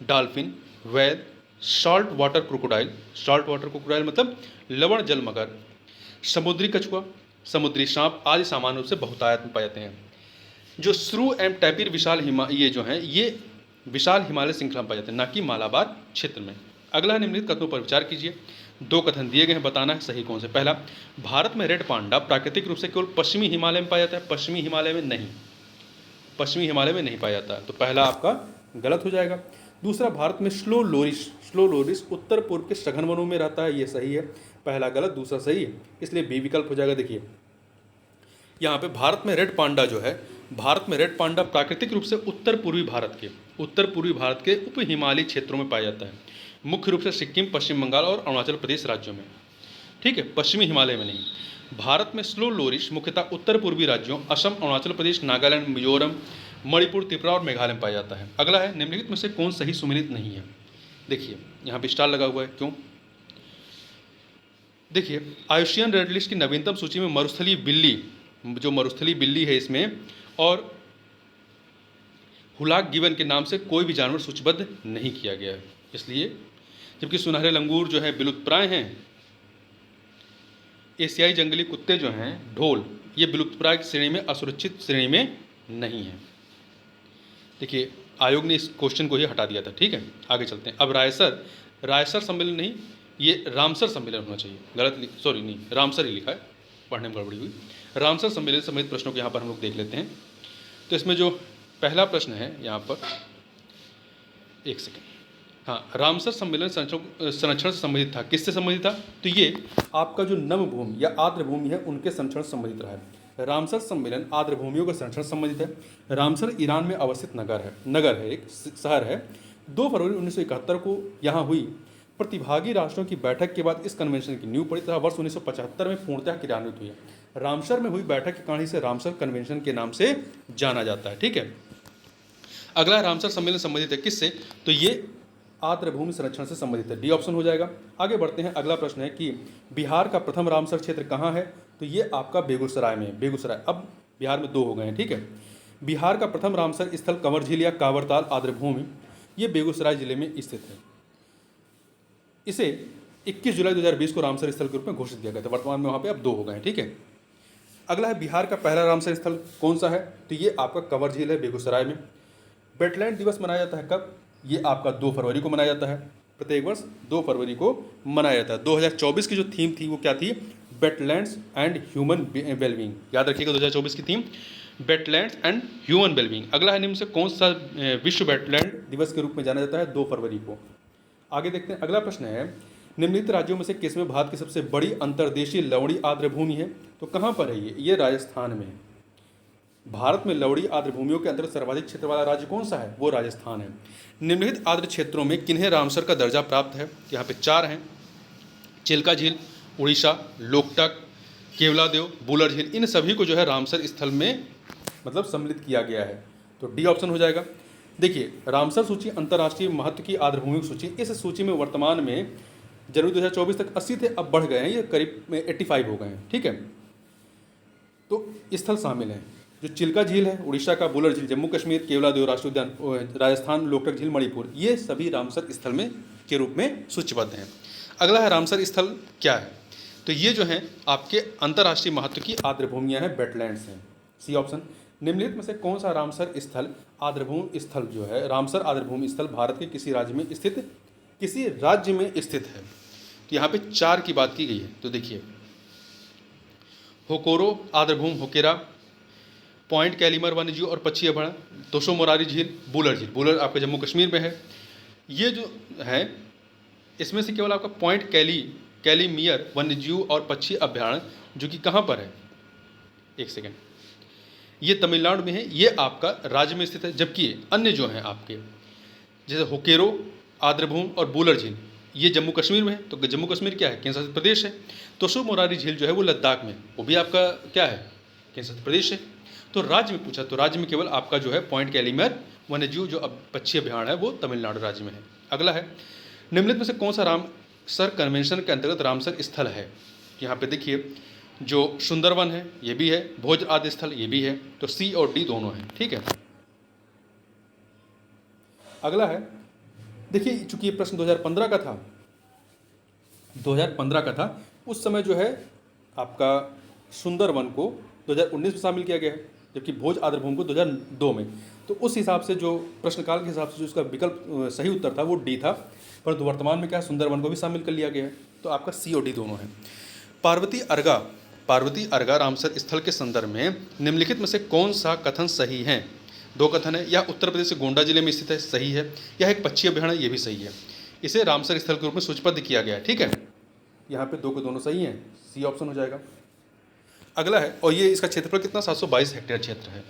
dolphin, whale, salt water crocodile मतलब लवण जल मगर, समुद्री कछुआ, समुद्री सांप आदि सामान्य रूप से बहुतायत में पाए जाते हैं। जो श्रू एवं टैपीर ये विशाल हिमालय श्रृंखला में पाए जाते हैं, ना कि मालाबार क्षेत्र में। अगला निम्नलिखित कथनों पर विचार कीजिए। 2 कथन दिए गए हैं, बताना है सही कौन से। पहला, भारत में रेड पांडा प्राकृतिक रूप से केवल पश्चिमी हिमालय में पाया जाता है, पश्चिमी हिमालय में नहीं पाया जाता है, तो पहला आपका गलत हो जाएगा। दूसरा, भारत में स्लो लोरिस उत्तर पूर्व के सघन वनों में रहता है, ये सही है। पहला गलत, दूसरा सही है, इसलिए बी विकल्प हो जाएगा। देखिए, यहाँ पे भारत में रेड पांडा प्राकृतिक रूप से उत्तर पूर्वी भारत के उप हिमालयी क्षेत्रों में पाया जाता है, मुख्य रूप से सिक्किम, पश्चिम बंगाल और अरुणाचल प्रदेश राज्यों में। ठीक है, पश्चिमी हिमालय में नहीं। भारत में स्लो लोरिश मुख्यतः उत्तर पूर्वी राज्यों असम, अरुणाचल प्रदेश, नागालैंड, मिजोरम, मणिपुर, त्रिपुरा और मेघालय में पाया जाता है। अगला है, निम्नलिखित में से कौन सही सुमेलित नहीं है। देखिए, यहाँ पे स्टार लगा हुआ है, क्यों? देखिए, आयुष्मान रेड लिस्ट की नवीनतम सूची में मरुस्थलीय बिल्ली है इसमें, और हुलाक गिवन के नाम से कोई भी जानवर सूचीबद्ध नहीं किया गया है, इसलिए। जबकि सुनहरे लंगूर जो है विलुप्तप्राय हैं। एशियाई जंगली कुत्ते जो हैं, ढोल, ये विलुप्तप्राय श्रेणी में, असुरक्षित श्रेणी में नहीं है। देखिए, आयोग ने इस क्वेश्चन को ही हटा दिया था। ठीक है, आगे चलते हैं। अब रायसर सम्मेलन नहीं, ये रामसर सम्मेलन होना चाहिए, रामसर ही लिखा है, पढ़ने में गड़बड़ी हुई। रामसर सम्मेलन संबंधित प्रश्नों को यहाँ पर हम लोग देख लेते हैं। तो इसमें जो पहला प्रश्न है यहाँ पर, एक सेकेंड, हाँ, रामसर सम्मेलन संरक्षण से संबंधित था। किससे संबंधित था? तो ये आपका जो नम भूमि या आर्द्र भूमि है, उनके संरक्षण से संबंधित रहा है। रामसर सम्मेलन आर्द्र भूमियों के संरक्षण से संबंधित है। रामसर ईरान में अवस्थित नगर है, एक शहर है। 2 फरवरी 1971 को यहाँ हुई प्रतिभागी राष्ट्रों की बैठक के बाद इस कन्वेंशन की नींव पड़ी तथा वर्ष 1975 में पूर्णतः क्रियान्वित हुई है। रामसर में हुई बैठक के कारण इसे रामसर कन्वेंशन के नाम से जाना जाता है। ठीक है, अगला रामसर सम्मेलन संबंधित है किससे? तो ये आर्द्र भूमि संरक्षण से संबंधित है, डी ऑप्शन हो जाएगा। आगे बढ़ते हैं। अगला प्रश्न है कि बिहार का प्रथम रामसर क्षेत्र कहाँ है? तो ये आपका बेगूसराय में है, बेगूसराय। अब बिहार में 2 हो गए हैं। ठीक है, बिहार का प्रथम रामसर स्थल कंवर झील या कांवरताल आर्द्र भूमि, ये बेगूसराय जिले में स्थित है। इसे 21 जुलाई 2020 को रामसर स्थल के रूप में घोषित किया गया था। वर्तमान में वहाँ पे अब 2 हो गए हैं। ठीक है, अगला है बिहार का पहला रामसर स्थल कौन सा है? तो ये आपका कंवर झील है, बेगूसराय में। वेटलैंड दिवस मनाया जाता है कब? ये आपका 2 फरवरी को मनाया जाता है, प्रत्येक वर्ष 2 फरवरी को मनाया जाता है। 2024 की जो थीम थी वो क्या थी? Wetlands and human wellbeing. याद रखिएगा 2024 की theme wetlands and human wellbeing. अगला है, निम्न से कौन सा विश्व वेटलैंड दिवस के रूप में जाना जाता है? 2 फरवरी को। आगे देखते हैं, अगला प्रश्न है, निम्नलिखित राज्यों में से किसमें भारत की सबसे बड़ी अंतर्देशीय लवणी आर्द्रभूमि है? तो कहाँ पर है ये राजस्थान में है। भारत में लवणी आर्द्रभूमियों के अंतर्गत सर्वाधिक क्षेत्र वाला राज्य कौन सा है? वो राजस्थान है। निम्नलिखित आर्द्र क्षेत्रों में किन्हें रामसर का दर्जा प्राप्त है? यहाँ पे 4 हैं, चिल्का झील, उड़ीसा, लोकटक, केवलादेव, बुलर झील, इन सभी को जो है रामसर स्थल में मतलब सम्मिलित किया गया है। तो डी ऑप्शन हो जाएगा। देखिए, रामसर सूची अंतर्राष्ट्रीय महत्व की आर्द्रभूमि सूची, इस सूची में वर्तमान में जनवरी 2024 तक 80 थे, अब बढ़ गए हैं, ये करीब 85 हो गए हैं। ठीक है, तो स्थल शामिल हैं जो चिल्का झील है उड़ीसा का, बुलर झील जम्मू कश्मीर, केवलादेव राष्ट्रीय उद्यान राजस्थान, लोकटक झील मणिपुर, ये सभी रामसर स्थल में के रूप में सूचीबद्ध हैं। अगला है, रामसर स्थल क्या है? तो ये जो हैं आपके अंतर्राष्ट्रीय महत्व की आर्द्रभूमियाँ हैं, वेटलैंड्स हैं। C option. निम्नलिखित में से कौन सा रामसर स्थल आर्द्रभूमि स्थल जो है, रामसर आर्द्रभूमि स्थल भारत के किसी राज्य में स्थित है? तो यहाँ पे 4 की बात की गई है। तो देखिए, होकोरो आर्द्रभूमि होकेरा, पॉइंट कैलीमर वन्यजीव और पक्षी अभयारण्य, तोशो मोरारी झील, बुलर झील, बुलर आपके जम्मू कश्मीर में है। ये जो है इसमें से केवल आपका पॉइंट कैलीमियर वन्यजीव और पक्षी अभयारण्य जो कि कहाँ पर है? एक सेकेंड, ये तमिलनाडु में है, ये आपका राज्य में स्थित है। जबकि अन्य जो हैं आपके जैसे होकेरो आर्द्रभूमि और बुलर झील, ये जम्मू कश्मीर में है। तो जम्मू कश्मीर क्या है? केंद्र शासित प्रदेश है। तोशो मोरारी झील जो है वो लद्दाख में, वो भी आपका क्या है? केंद्र शासित प्रदेश है। तो राज्य में पूछा तो राज्य में केवल आपका जो है पॉइंट कैलीमर वन्यजीव जो पक्षी अभयारण्य है वो तमिलनाडु राज्य में है। अगला है, निम्नलिखित में से कौन सा रामसर कन्वेंशन के अंतर्गत रामसर स्थल है? यहाँ पे देखिए, जो सुंदरवन है ये भी है, भोज आदि स्थल ये भी है। तो सी और डी दोनों हैं। ठीक है, अगला है, देखिए चूंकि ये प्रश्न 2015 का था, 2015 का था, उस समय जो है आपका सुंदरवन को 2019 में शामिल किया गया है, जबकि भोज आर्द्रभूमि को 2002 में। तो उस हिसाब से जो प्रश्नकाल के हिसाब से जो उसका विकल्प सही उत्तर था वो डी था, परंतु वर्तमान में क्या है, सुंदरवन को भी शामिल कर लिया गया है। तो आपका सी और डी दोनों है। पार्वती अर्गा रामसर स्थल के संदर्भ में निम्नलिखित में से कौन सा कथन सही है? 2 कथन है। यह उत्तर प्रदेश के गोंडा जिले में स्थित है, सही है। यह एक पक्षी अभयारण्य, ये भी सही है। इसे रामसर स्थल के रूप में सूचीबद्ध किया गया है। ठीक है, यहाँ पे 2 के दोनों सही हैं, सी ऑप्शन हो जाएगा। अगला है, और ये इसका क्षेत्रफल कितना? 722 हेक्टेयर क्षेत्र है।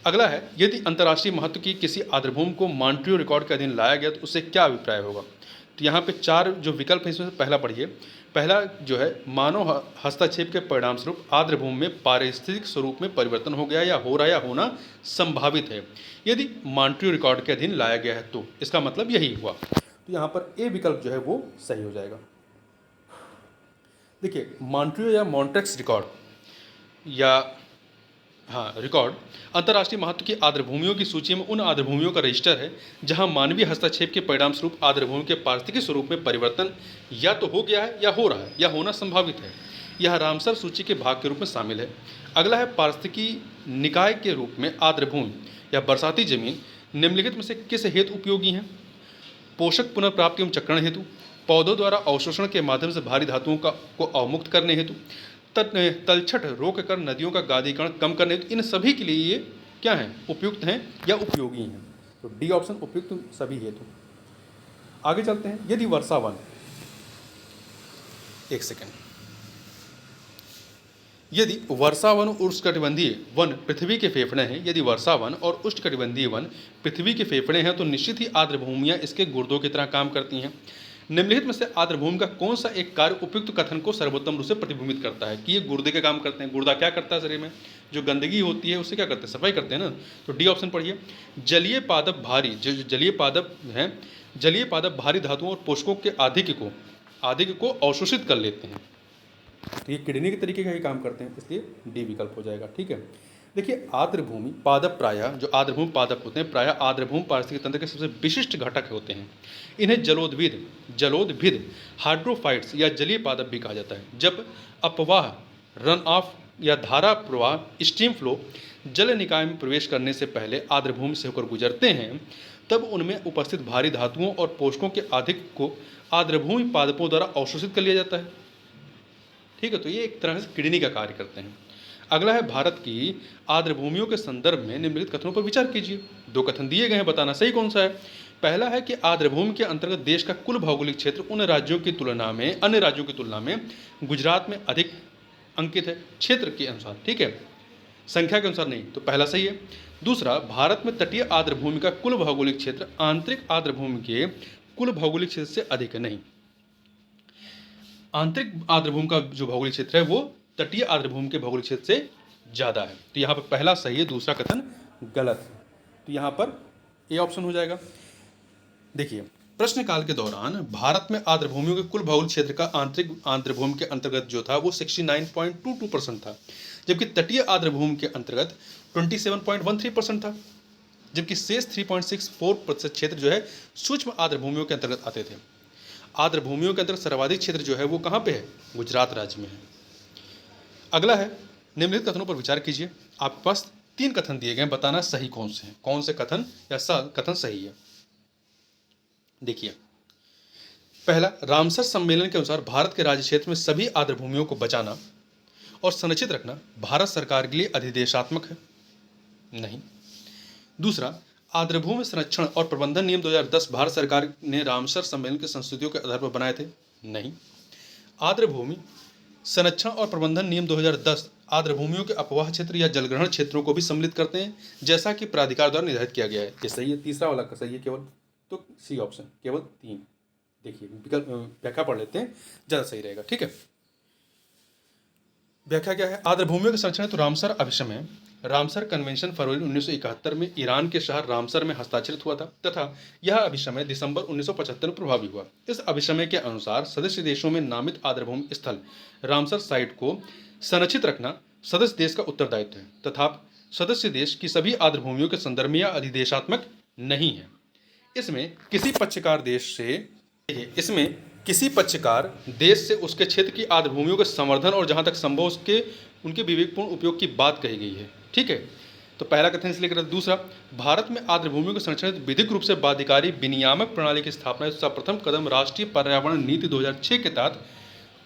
अगला है, यदि अंतर्राष्ट्रीय महत्व की किसी आर्द्रभूमि को मॉन्ट्रियो रिकॉर्ड के अधीन लाया गया तो उससे क्या अभिप्राय होगा? तो यहाँ पे 4 जो विकल्प हैं, इसमें से पहला पढ़िए। पहला जो है, मानव हस्तक्षेप के परिणामस्वरूप आर्द्रभूमि में पारिस्थितिक स्वरूप में परिवर्तन हो गया या हो रहा या होना संभावित है। यदि मॉन्ट्रियो रिकॉर्ड के अधीन लाया गया है तो इसका मतलब यही हुआ। तो यहाँ पर ए विकल्प जो है वो सही हो जाएगा। देखिए, मॉन्ट्रियो या मॉन्ट्रेक्स रिकॉर्ड रिकॉर्ड अंतर्राष्ट्रीय महत्व की आर्द्रभूमियों की सूची में उन आर्द्रभूमियों का रजिस्टर है जहां मानवीय हस्तक्षेप के परिणामस्वरूप आर्द्रभूमि के पारिस्थितिक स्वरूप में परिवर्तन या तो हो गया है या हो रहा है या होना संभावित है। यह रामसर सूची के भाग के रूप में शामिल है। अगला है, पारिस्थितिकी निकाय के रूप में आर्द्रभूमि या बरसाती जमीन निम्नलिखित में से किस हेतु उपयोगी हैं? पोषक पुनर्प्राप्ति एवं चक्रण हेतु, पौधों द्वारा अवशोषण के माध्यम से भारी धातुओं को अवमुक्त करने हेतु, तलछट रोक कर नदियों का गादीकरण कम करने हेतु, इन सभी के लिए ये क्या हैं? उपयुक्त हैं या उपयोगी हैं। तो डी ऑप्शन उपयुक्त सभी हेतु। आगे चलते हैं, यदि वर्षावन, एक सेकेंड, यदि वर्षावन और उष्णकटिबंधीय वन पृथ्वी के फेफड़े हैं, यदि वर्षावन और उष्णकटिबंधीय वन पृथ्वी के फेफड़े हैं तो निश्चित ही आर्द्रभूमियां इसके गुर्दों की तरह काम करती हैं। निम्नलिखित में से आर्द्रभूमि का कौन सा एक कार्य उपयुक्त कथन को सर्वोत्तम रूप से प्रतिबिंबित करता है कि ये गुर्दे के काम करते हैं? गुर्दा क्या करता है शरीर में? जो गंदगी होती है उससे क्या करते हैं? सफाई करते हैं ना। तो डी ऑप्शन पढ़िए। जलीय पादप भारी, जो जलीय पादप हैं, जलीय पादप भारी धातुओं और पोषकों के आधिक्य को अवशोषित कर लेते हैं। तो ये किडनी के तरीके का ही काम करते हैं, इसलिए डी विकल्प हो जाएगा। ठीक है, देखिए, आर्द्रभूमि पादप प्रायः जो आर्द्रभूमि पादप होते हैं प्रायः आर्द्रभूमि पारिस्थितिक तंत्र के सबसे विशिष्ट घटक होते हैं। इन्हें जलोदभिद हाइड्रोफाइट्स या जलीय पादप भी कहा जाता है। जब अपवाह, रन ऑफ या धारा प्रवाह, स्ट्रीम फ्लो जल निकाय में प्रवेश करने से पहले आर्द्रभूमि से होकर गुजरते हैं, तब उनमें उपस्थित भारी धातुओं और पोषकों के अधिक को आर्द्रभूमि पादपों द्वारा अवशोषित कर लिया जाता है। ठीक है, तो ये एक तरह से किडनी का कार्य करते हैं। अगला है भारत की आर्द्रभूमियों के संदर्भ में निम्नलिखित कथनों पर विचार कीजिए। दो कथन दिए गए हैं, बताना सही कौन सा है। पहला है कि आर्द्रभूमि के अंतर्गत देश का कुल भौगोलिक क्षेत्र उन राज्यों की तुलना में अन्य राज्यों की तुलना में गुजरात में अधिक अंकित है, क्षेत्र के अनुसार। ठीक है, संख्या के अनुसार नहीं, तो पहला सही है। दूसरा, भारत में तटीय आर्द्रभूमि का कुल भौगोलिक क्षेत्र आंतरिक आर्द्रभूमि के कुल भौगोलिक क्षेत्र से अधिक है, नहीं। आंतरिक आर्द्रभूमि का जो भौगोलिक क्षेत्र है वो तटीय आर्द्रभूमि के भौगोलिक क्षेत्र से ज़्यादा है। तो यहाँ पर पहला सही है, दूसरा कथन गलत है। तो यहाँ पर ए ऑप्शन हो जाएगा। देखिए, प्रश्नकाल के दौरान भारत में आर्द्रभूमियों के कुल भौगोलिक क्षेत्र का आंतरिक आर्द्रभूमि के अंतर्गत जो था वो 69.22% था, जबकि तटीय आर्द्रभूमि के अंतर्गत 27.13% था, जबकि शेष 3.64% क्षेत्र जो है सूक्ष्म आर्द्रभूमियों के अंतर्गत आते थे। आर्द्रभूमियों के अंतर्गत सर्वाधिक क्षेत्र जो है वो कहाँ पे है? गुजरात राज्य में है। अगला है, निम्नलिखित कथनों पर विचार कीजिए। आपके पास 3 कथन दिए गए, बताना सही कौन से हैं, कौन से कथन या कथन सही है। देखिए, पहला, रामसर सम्मेलन के अनुसार भारत के राज्य क्षेत्र में सभी आर्द्रभूमियों को बचाना और संरक्षित रखना भारत सरकार के लिए अधिदेशात्मक है, नहीं। दूसरा, आर्द्रभूमि संरक्षण और प्रबंधन नियम 2010 भारत सरकार ने रामसर सम्मेलन के संस्तुतियों के आधार पर बनाए थे, नहीं। आर्द्रभूमि संरक्षण और प्रबंधन नियम 2010 आर्द्रभूमियों के अपवाह क्षेत्र या जलग्रहण क्षेत्रों को भी सम्मिलित करते हैं, जैसा कि प्राधिकार द्वारा निर्धारित किया गया है। ये सही है, तीसरा वाला का सही है केवल, तो सी ऑप्शन, केवल 3। देखिए, विकल्प व्याख्या पढ़ लेते हैं, ज़्यादा सही रहेगा। ठीक है, व्याख्या क्या है? आर्द्रभूमियों के संरक्षण तो रामसर अभिसम है। रामसर कन्वेंशन फरवरी 1971 में ईरान के शहर रामसर में हस्ताक्षरित हुआ था तथा यह अभिसमय दिसंबर 1975 में प्रभावी हुआ। इस अभिसमय के अनुसार सदस्य देशों में नामित आर्द्रभूमि स्थल रामसर साइट को संरक्षित रखना सदस्य देश का उत्तरदायित्व है तथा सदस्य देश की सभी आर्द्रभूमियों के संदर्भ में यह अधिदेशात्मक नहीं है। इसमें किसी पक्षकार देश से उसके क्षेत्र की आर्द्रभूमियों के संवर्धन और जहां तक संभव उनके विवेकपूर्ण उपयोग की बात कही गई है। ठीक है, तो पहला कथन इसलिए गलत। दूसरा, भारत में आर्द्रभूमियों के संरक्षण विधिक रूप से बाध्यकारी विनियामक प्रणाली की स्थापना सर्वप्रथम कदम राष्ट्रीय पर्यावरण नीति 2006 के तहत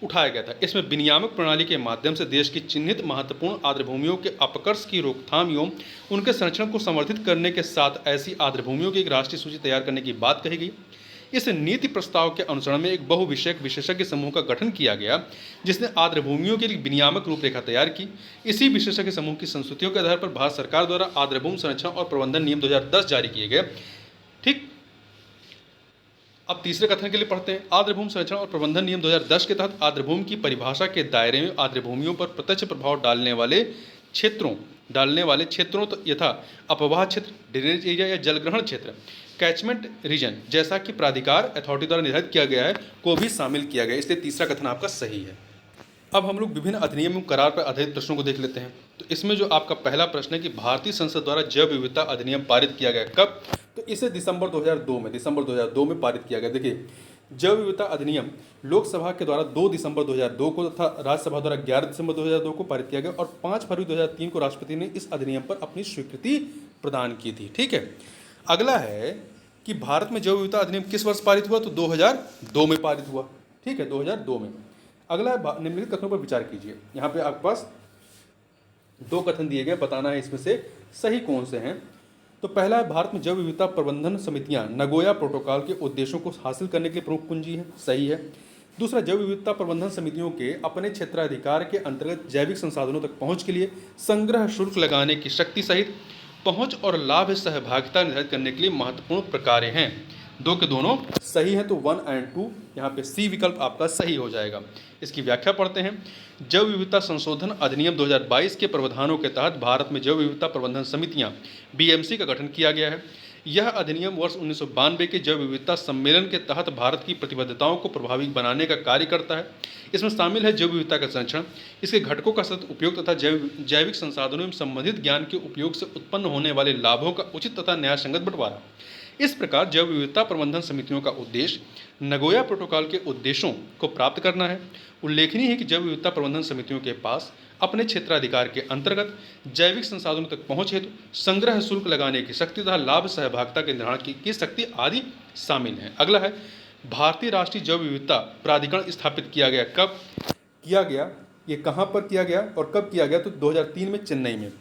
उठाया गया था। इसमें विनियामक प्रणाली के माध्यम से देश की चिन्हित महत्वपूर्ण आर्द्रभूमियों के अपकर्ष की रोकथाम एवं उनके संरक्षण को समर्थित करने के साथ ऐसी आर्द्रभूमियों की एक राष्ट्रीय सूची तैयार करने की बात कही गई। इस नीति प्रस्ताव के अनुसरण में एक बहुविषयक विशेषज्ञ समूह का गठन किया गया, जिसने आर्द्रभूमियों के लिए विनियामक रूपरेखा तैयार की। इसी विशेषज्ञ समूह की संस्तुतियों के आधार पर भारत सरकार द्वारा आर्द्रभूमि संरक्षण और प्रबंधन नियम 2010 जारी किए गए। ठीक, अब तीसरे कथन के लिए पढ़ते हैं। आर्द्रभूमि संरक्षण और प्रबंधन नियम 2010 के तहत आर्द्रभूमि की परिभाषा के दायरे में आर्द्रभूमियों पर प्रत्यक्ष प्रभाव डालने वाले क्षेत्रों तो यथा अपवाह क्षेत्र, ड्रेनेज एरिया या जलग्रहण क्षेत्र, कैचमेंट रीजन, जैसा कि प्राधिकार अथॉरिटी द्वारा निर्धारित किया गया है, को भी शामिल किया गया है। इसलिए तीसरा कथन आपका सही है। अब हम लोग विभिन्न अधिनियम एवं करार पर आधारित प्रश्नों को देख लेते हैं। तो इसमें जो आपका पहला प्रश्न है कि भारतीय संसद द्वारा जैव विविधता अधिनियम पारित किया गया कब? तो इसे दिसंबर 2002 में पारित किया गया। देखिए, जैव विविधता अधिनियम लोकसभा के द्वारा 2 दिसंबर 2002 को तथा राज्यसभा द्वारा 11 दिसंबर 2002 को पारित किया गया और 5 फरवरी 2003 को राष्ट्रपति ने इस अधिनियम पर अपनी स्वीकृति प्रदान की थी। ठीक है, अगला है कि भारत में जैव विविधता अधिनियम किस वर्ष पारित हुआ? तो 2002 में पारित हुआ। ठीक है, 2002 में। अगला है, निम्नलिखित कथनों पर विचार कीजिए। यहाँ पे आपके पास 2 कथन दिए गए, बताना है इसमें से सही कौन से हैं। तो पहला है, भारत में जैव विविधता प्रबंधन समितियां नगोया प्रोटोकॉल के उद्देश्यों को हासिल करने के लिए प्रमुख कुंजी है, सही है। दूसरा, जैव विविधता प्रबंधन समितियों के अपने क्षेत्राधिकार के अंतर्गत जैविक संसाधनों तक पहुंच के लिए संग्रह शुल्क लगाने की शक्ति सहित पहुंच और लाभ सहभागिता निर्धारित करने के लिए महत्वपूर्ण प्रकार्य हैं। 2 के दोनों सही है, तो 1 और 2 यहाँ पे सी विकल्प आपका सही हो जाएगा। इसकी व्याख्या पढ़ते हैं। जैव विविधता संशोधन अधिनियम 2022 के प्रावधानों के तहत भारत में जैव विविधता प्रबंधन समितियां बीएमसी का गठन किया गया है। यह अधिनियम वर्ष 1992 के जैव विविधता सम्मेलन के तहत भारत की प्रतिबद्धताओं को प्रभावी बनाने का कार्य करता है। इसमें शामिल है जैव विविधता का संरक्षण, इसके घटकों का सतत उपयोग तथा जैविक संसाधनों में संबंधित ज्ञान के उपयोग से उत्पन्न होने वाले लाभों का उचित तथा न्यायसंगत बंटवारा। इस प्रकार जैव विविधता प्रबंधन समितियों का उद्देश्य नगोया प्रोटोकॉल के उद्देश्यों को प्राप्त करना है। उल्लेखनीय है कि जैव विविधता प्रबंधन समितियों के पास अपने क्षेत्राधिकार के अंतर्गत जैविक संसाधनों तक पहुंच हेतु संग्रह शुल्क लगाने की शक्ति तथा लाभ सहभागिता के निर्धारण की शक्ति आदि शामिल है। अगला है भारतीय राष्ट्रीय जैव विविधता प्राधिकरण स्थापित किया गया। कब किया गया, ये कहाँ पर किया गया और कब किया गया? तो 2003 में चेन्नई में।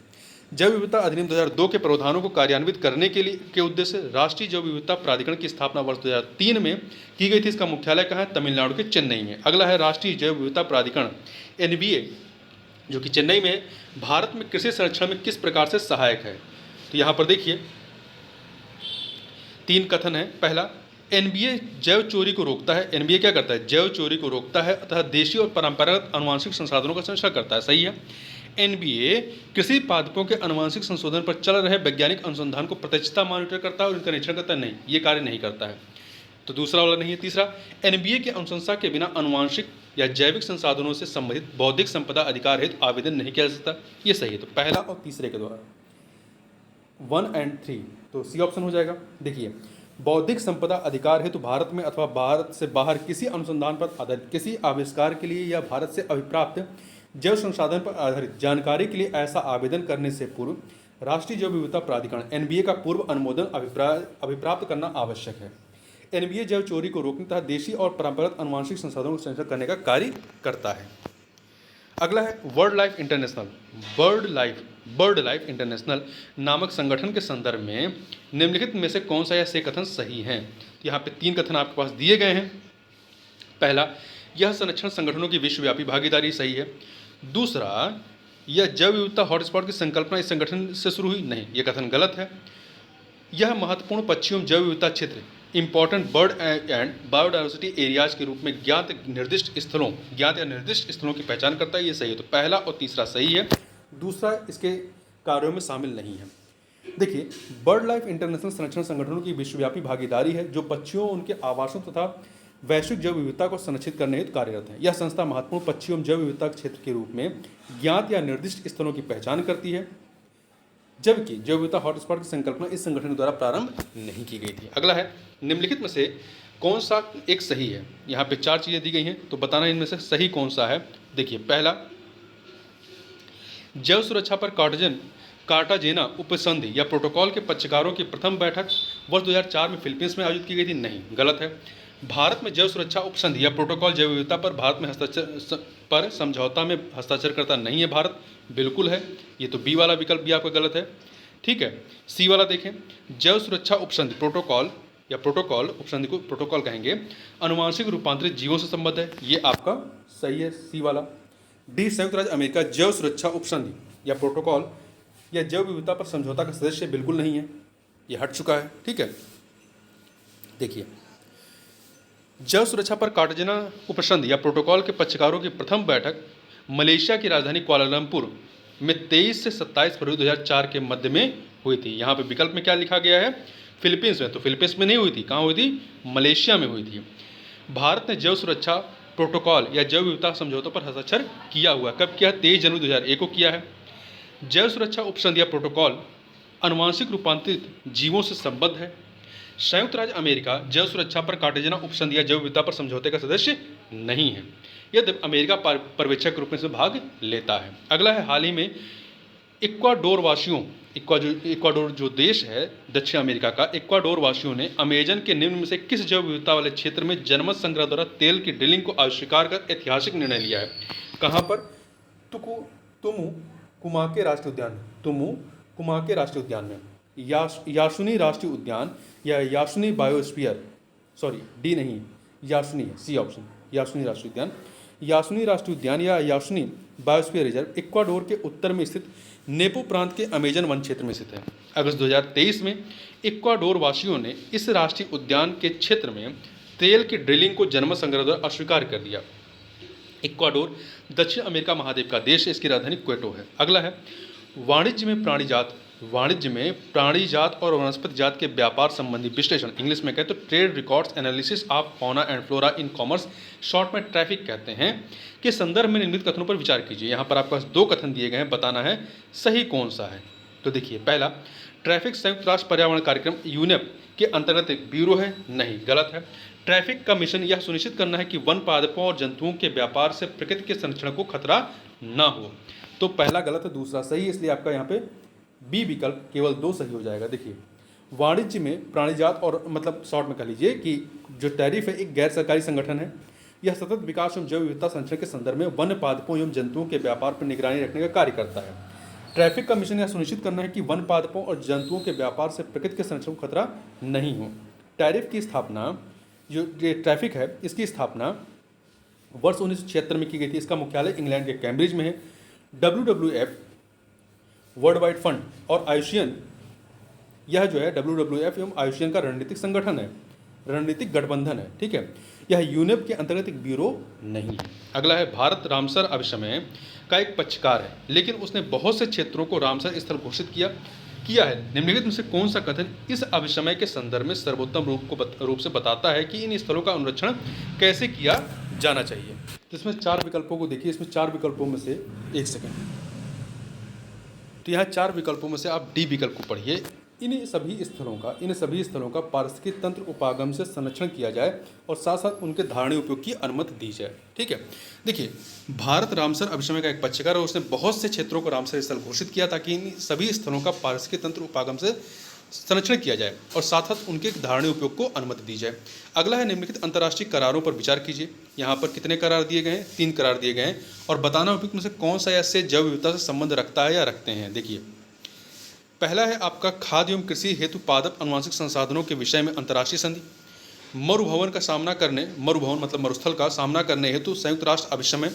जैव विविधता अधिनियम 2002 के प्रावधानों को कार्यान्वित करने के उद्देश्य से राष्ट्रीय जैव विविधता प्राधिकरण की स्थापना वर्ष 2003 में की गई थी। इसका मुख्यालय कहाँ है? तमिलनाडु के चेन्नई में। अगला है राष्ट्रीय जैव विविधता प्राधिकरण एनबीए, जो कि चेन्नई में, भारत में कृषि संरक्षण में किस प्रकार से सहायक है? तो यहाँ पर देखिए 3 कथन है। पहला, एनबीए जैव चोरी को रोकता है। एनबीए क्या करता है? जैव चोरी को रोकता है तथा देशी और परंपरागत अनुवांशिक संसाधनों का संरक्षण करता है। सही है। एनबीए कृषि पादपों के अनुवांशिक संशोधन पर चल रहे वैज्ञानिक अनुसंधान को प्रत्यक्षता मॉनिटर करता है और इनका निरीक्षण करता है? नहीं, ये कार्य नहीं करता है। तो दूसरा वाला नहीं है। तीसरा, एनबीए की अनुशंसा के बिना अनुवांशिक या जैविक संसाधनों से संबंधित बौद्धिक संपदा अधिकार हेतु आवेदन नहीं किया जा सकता। ये सही है। तो पहला और तीसरे के द्वारा 1 और 3, तो सी ऑप्शन हो जाएगा। देखिए, बौद्धिक संपदा अधिकार हेतु भारत में अथवा भारत से बाहर किसी अनुसंधान पर आधारित किसी आविष्कार के लिए या भारत से अभिप्राप्त जैव संसाधन पर आधारित जानकारी के लिए ऐसा आवेदन करने से पूर्व राष्ट्रीय जैव विविधता प्राधिकरण एनबीए का पूर्व अनुमोदन अभिप्राप्त करना आवश्यक है। एनबीए जैव चोरी को रोकने तथा देशी और परंपरागत अनुवांशिक संसाधनों को संरक्षित करने का कार्य करता है। अगला है bird life international. Bird life international नामक संगठन के संदर्भ में निम्नलिखित में से कौन सा या से कथन सही हैं? यहाँ पे 3 कथन आपके पास दिए गए हैं। पहला, यह संरक्षण संगठनों की विश्वव्यापी भागीदारी, सही है। दूसरा, यह जैव विविधता हॉटस्पॉट की संकल्पना इस संगठन से शुरू हुई, नहीं, यह कथन गलत है। यह महत्वपूर्ण पक्षियों एवं जैव विविधता क्षेत्र important bird and biodiversity areas के रूप में ज्ञात या निर्दिष्ट स्थलों की पहचान करता है, ये सही है। तो पहला और तीसरा सही है, दूसरा इसके कार्यों में शामिल नहीं है। देखिए, बर्ड लाइफ इंटरनेशनल संरक्षण संगठनों की विश्वव्यापी भागीदारी है जो पक्षियों, उनके आवासों तथा वैश्विक जैव विविधता को संरक्षित करने हेतु कार्यरत है। यह संस्था महत्वपूर्ण पक्षियों एवं जैव विविधता क्षेत्र के रूप में ज्ञात या निर्दिष्ट स्थलों की पहचान करती है, जबकि जैव विविधता हॉटस्पॉट की संकल्पना इस संगठन द्वारा प्रारंभ नहीं की गई थी। अगला है, निम्नलिखित में से कौन सा एक सही है? यहाँ पे 4 चीज़ें दी गई हैं, तो बताना इनमें से सही कौन सा है। देखिए, पहला, जैव सुरक्षा पर कार्टाजेना उपसंधि या प्रोटोकॉल के पक्षकारों की प्रथम बैठक वर्ष 2004 में फिलीपींस में आयोजित की गई थी, नहीं, गलत है। भारत में जैव सुरक्षा उपसंधि या प्रोटोकॉल जैव विविधता पर भारत में समझौता में हस्ताक्षर करता नहीं है भारत, बिल्कुल है। ये तो बी वाला विकल्प भी आपका गलत है। ठीक है, सी वाला देखें, जैव सुरक्षा उपसंधि प्रोटोकॉल उपसंधि को प्रोटोकॉल कहेंगे, अनुवांशिक रूपांतरित जीवों से संबद्ध है, ये आपका सही है, सी वाला। डी, संयुक्त राज्य अमेरिका जैव सुरक्षा उपसंधि या प्रोटोकॉल या जैव विविधता पर समझौता का सदस्य बिल्कुल नहीं है, ये हट चुका है। ठीक है, देखिए, जैव सुरक्षा पर कार्टाजेना उपसंधि या प्रोटोकॉल के पक्षकारों की प्रथम बैठक मलेशिया की राजधानी कुआलालंपुर में 23 से 27 फरवरी 2004 के मध्य में हुई थी। यहाँ पे विकल्प में क्या लिखा गया है? फिलीपींस में, तो फिलीपींस में नहीं हुई थी, कहाँ हुई थी? मलेशिया में हुई थी। भारत ने जैव सुरक्षा प्रोटोकॉल या जैव विविधता समझौतों पर हस्ताक्षर किया हुआ, कब किया? 23 जनवरी 2001 को किया है। जैव सुरक्षा उपसंधि या प्रोटोकॉल अनुवांशिक रूपांतरित जीवों से संबद्ध है। संयुक्त राज्य अमेरिका जैव सुरक्षा पर कार्टाजेना उपसंधि या जैव विविधता पर समझौते का सदस्य नहीं है, यदि अमेरिका पर्यवेक्षक के रूप में से भाग लेता है। अगला है, हाल ही में इक्वाडोर वासियों, इक्वाडोर जो देश है दक्षिण अमेरिका का, इक्वाडोर वासियों ने अमेजन के निम्न में से किस जैव विविधता वाले क्षेत्र में जनमत संग्रह द्वारा तेल की ड्रिलिंग को अस्वीकार कर ऐतिहासिक निर्णय लिया है? कहाँ पर? तुमुकुमाके राष्ट्रीय उद्यान में, यासुनी राष्ट्रीय उद्यान या यासुनी बायोस्फीयर, सॉरी डी नहीं, यासुनी है, सी ऑप्शन, यासुनी राष्ट्रीय उद्यान। यासुनी राष्ट्रीय उद्यान या यासुनी बायोस्फीयर रिजर्व इक्वाडोर के उत्तर में स्थित नेपो प्रांत के अमेजन वन क्षेत्र में स्थित है। अगस्त 2023 में इक्वाडोर वासियों ने इस राष्ट्रीय उद्यान के क्षेत्र में तेल की ड्रिलिंग को जनमत संग्रह द्वारा अस्वीकार कर दिया। इक्वाडोर दक्षिण अमेरिका महाद्वीप का देश है, इसकी राजधानी क्वेटो है। अगला है, वाणिज्य में प्राणीजात और वनस्पति जात के व्यापार संबंधी विश्लेषण, इंग्लिश में कहते हैं तो trade records analysis of fauna and flora in commerce, short में ट्रैफिक कहते हैं, के संदर्भ में निम्नलिखित कथनों पर विचार कीजिए। यहाँ पर आपके पास 2 कथन दिए गए हैं, बताना है सही कौन सा है। तो देखिए, पहला, ट्रैफिक संयुक्त राष्ट्र पर्यावरण कार्यक्रम यूनेप के अंतर्गत एक ब्यूरो है, नहीं, गलत है। ट्रैफिक का मिशन यह सुनिश्चित करना है कि वन पादपों और जंतुओं के व्यापार से प्रकृति के संरक्षण को खतरा न हो। तो पहला गलत है, दूसरा सही, इसलिए आपका यहाँ पे बी विकल्प केवल 2 सही हो जाएगा। देखिए, वाणिज्य में प्राणीजात और मतलब शॉर्ट में कह लीजिए कि जो टैरिफ है एक गैर सरकारी संगठन है। यह सतत विकास एवं जैव विविधता संरक्षण के संदर्भ में वन्य पादपों एवं जंतुओं के व्यापार पर निगरानी रखने का कार्य करता है। ट्रैफिक का मिशन यह सुनिश्चित करना है कि वन्य पादपों और जंतुओं के व्यापार से प्रकृति के संरक्षण को खतरा नहीं हो। टैरिफ की स्थापना, जो ये ट्रैफिक है इसकी स्थापना वर्ष 1976 में की गई थी। इसका मुख्यालय इंग्लैंड के कैम्ब्रिज में है। WWF वर्ल्ड वाइड फंड और आयुष्यन, यह जो है WWF एवं आयुष्यन का रणनीतिक संगठन है, रणनीतिक गठबंधन है, ठीक है। यह यूनेप के अंतर्गत एक ब्यूरो नहीं है। अगला है, भारत रामसर अभिसमय का एक पक्षकार है, लेकिन उसने बहुत से क्षेत्रों को रामसर स्थल घोषित किया है। निम्नलिखित में से कौन सा कथन इस अभिसमय के संदर्भ में सर्वोत्तम रूप से बताता है कि इन स्थलों का अनुरक्षण कैसे किया जाना चाहिए? तो इसमें 4 विकल्पों को देखिए। इसमें 4 विकल्पों में से, एक सेकंड, तो यहाँ 4 विकल्पों में से आप डी विकल्प को पढ़िए। इन सभी स्थलों का पारिस्थितिकी तंत्र उपागम से संरक्षण किया जाए और साथ साथ उनके धारणीय उपयोग की अनुमति दी जाए, ठीक है। देखिए, भारत रामसर अभिसमय का एक पक्षकार है, उसने बहुत से क्षेत्रों को रामसर स्थल घोषित किया ताकि इन सभी स्थलों का पारिस्थितिकी तंत्र उपागम से संरक्षण किया जाए और साथ साथ उनके धारणीय उपयोग को अनुमति दी जाए। अगला है, निम्नलिखित अंतर्राष्ट्रीय करारों पर विचार कीजिए। यहाँ पर कितने करार दिए गए हैं? 3 करार दिए गए हैं और बताना उपयुक्त में से कौन सा इससे जैव विविधता से संबंध रखता है या रखते हैं। देखिए, पहला है आपका खाद्य एवं कृषि हेतु पादप अनुवांशिक संसाधनों के विषय में अंतर्राष्ट्रीय संधि। मरुभवन का सामना करने, मरुभवन मतलब मरुस्थल का सामना करने हेतु संयुक्त राष्ट्र अभिसमय।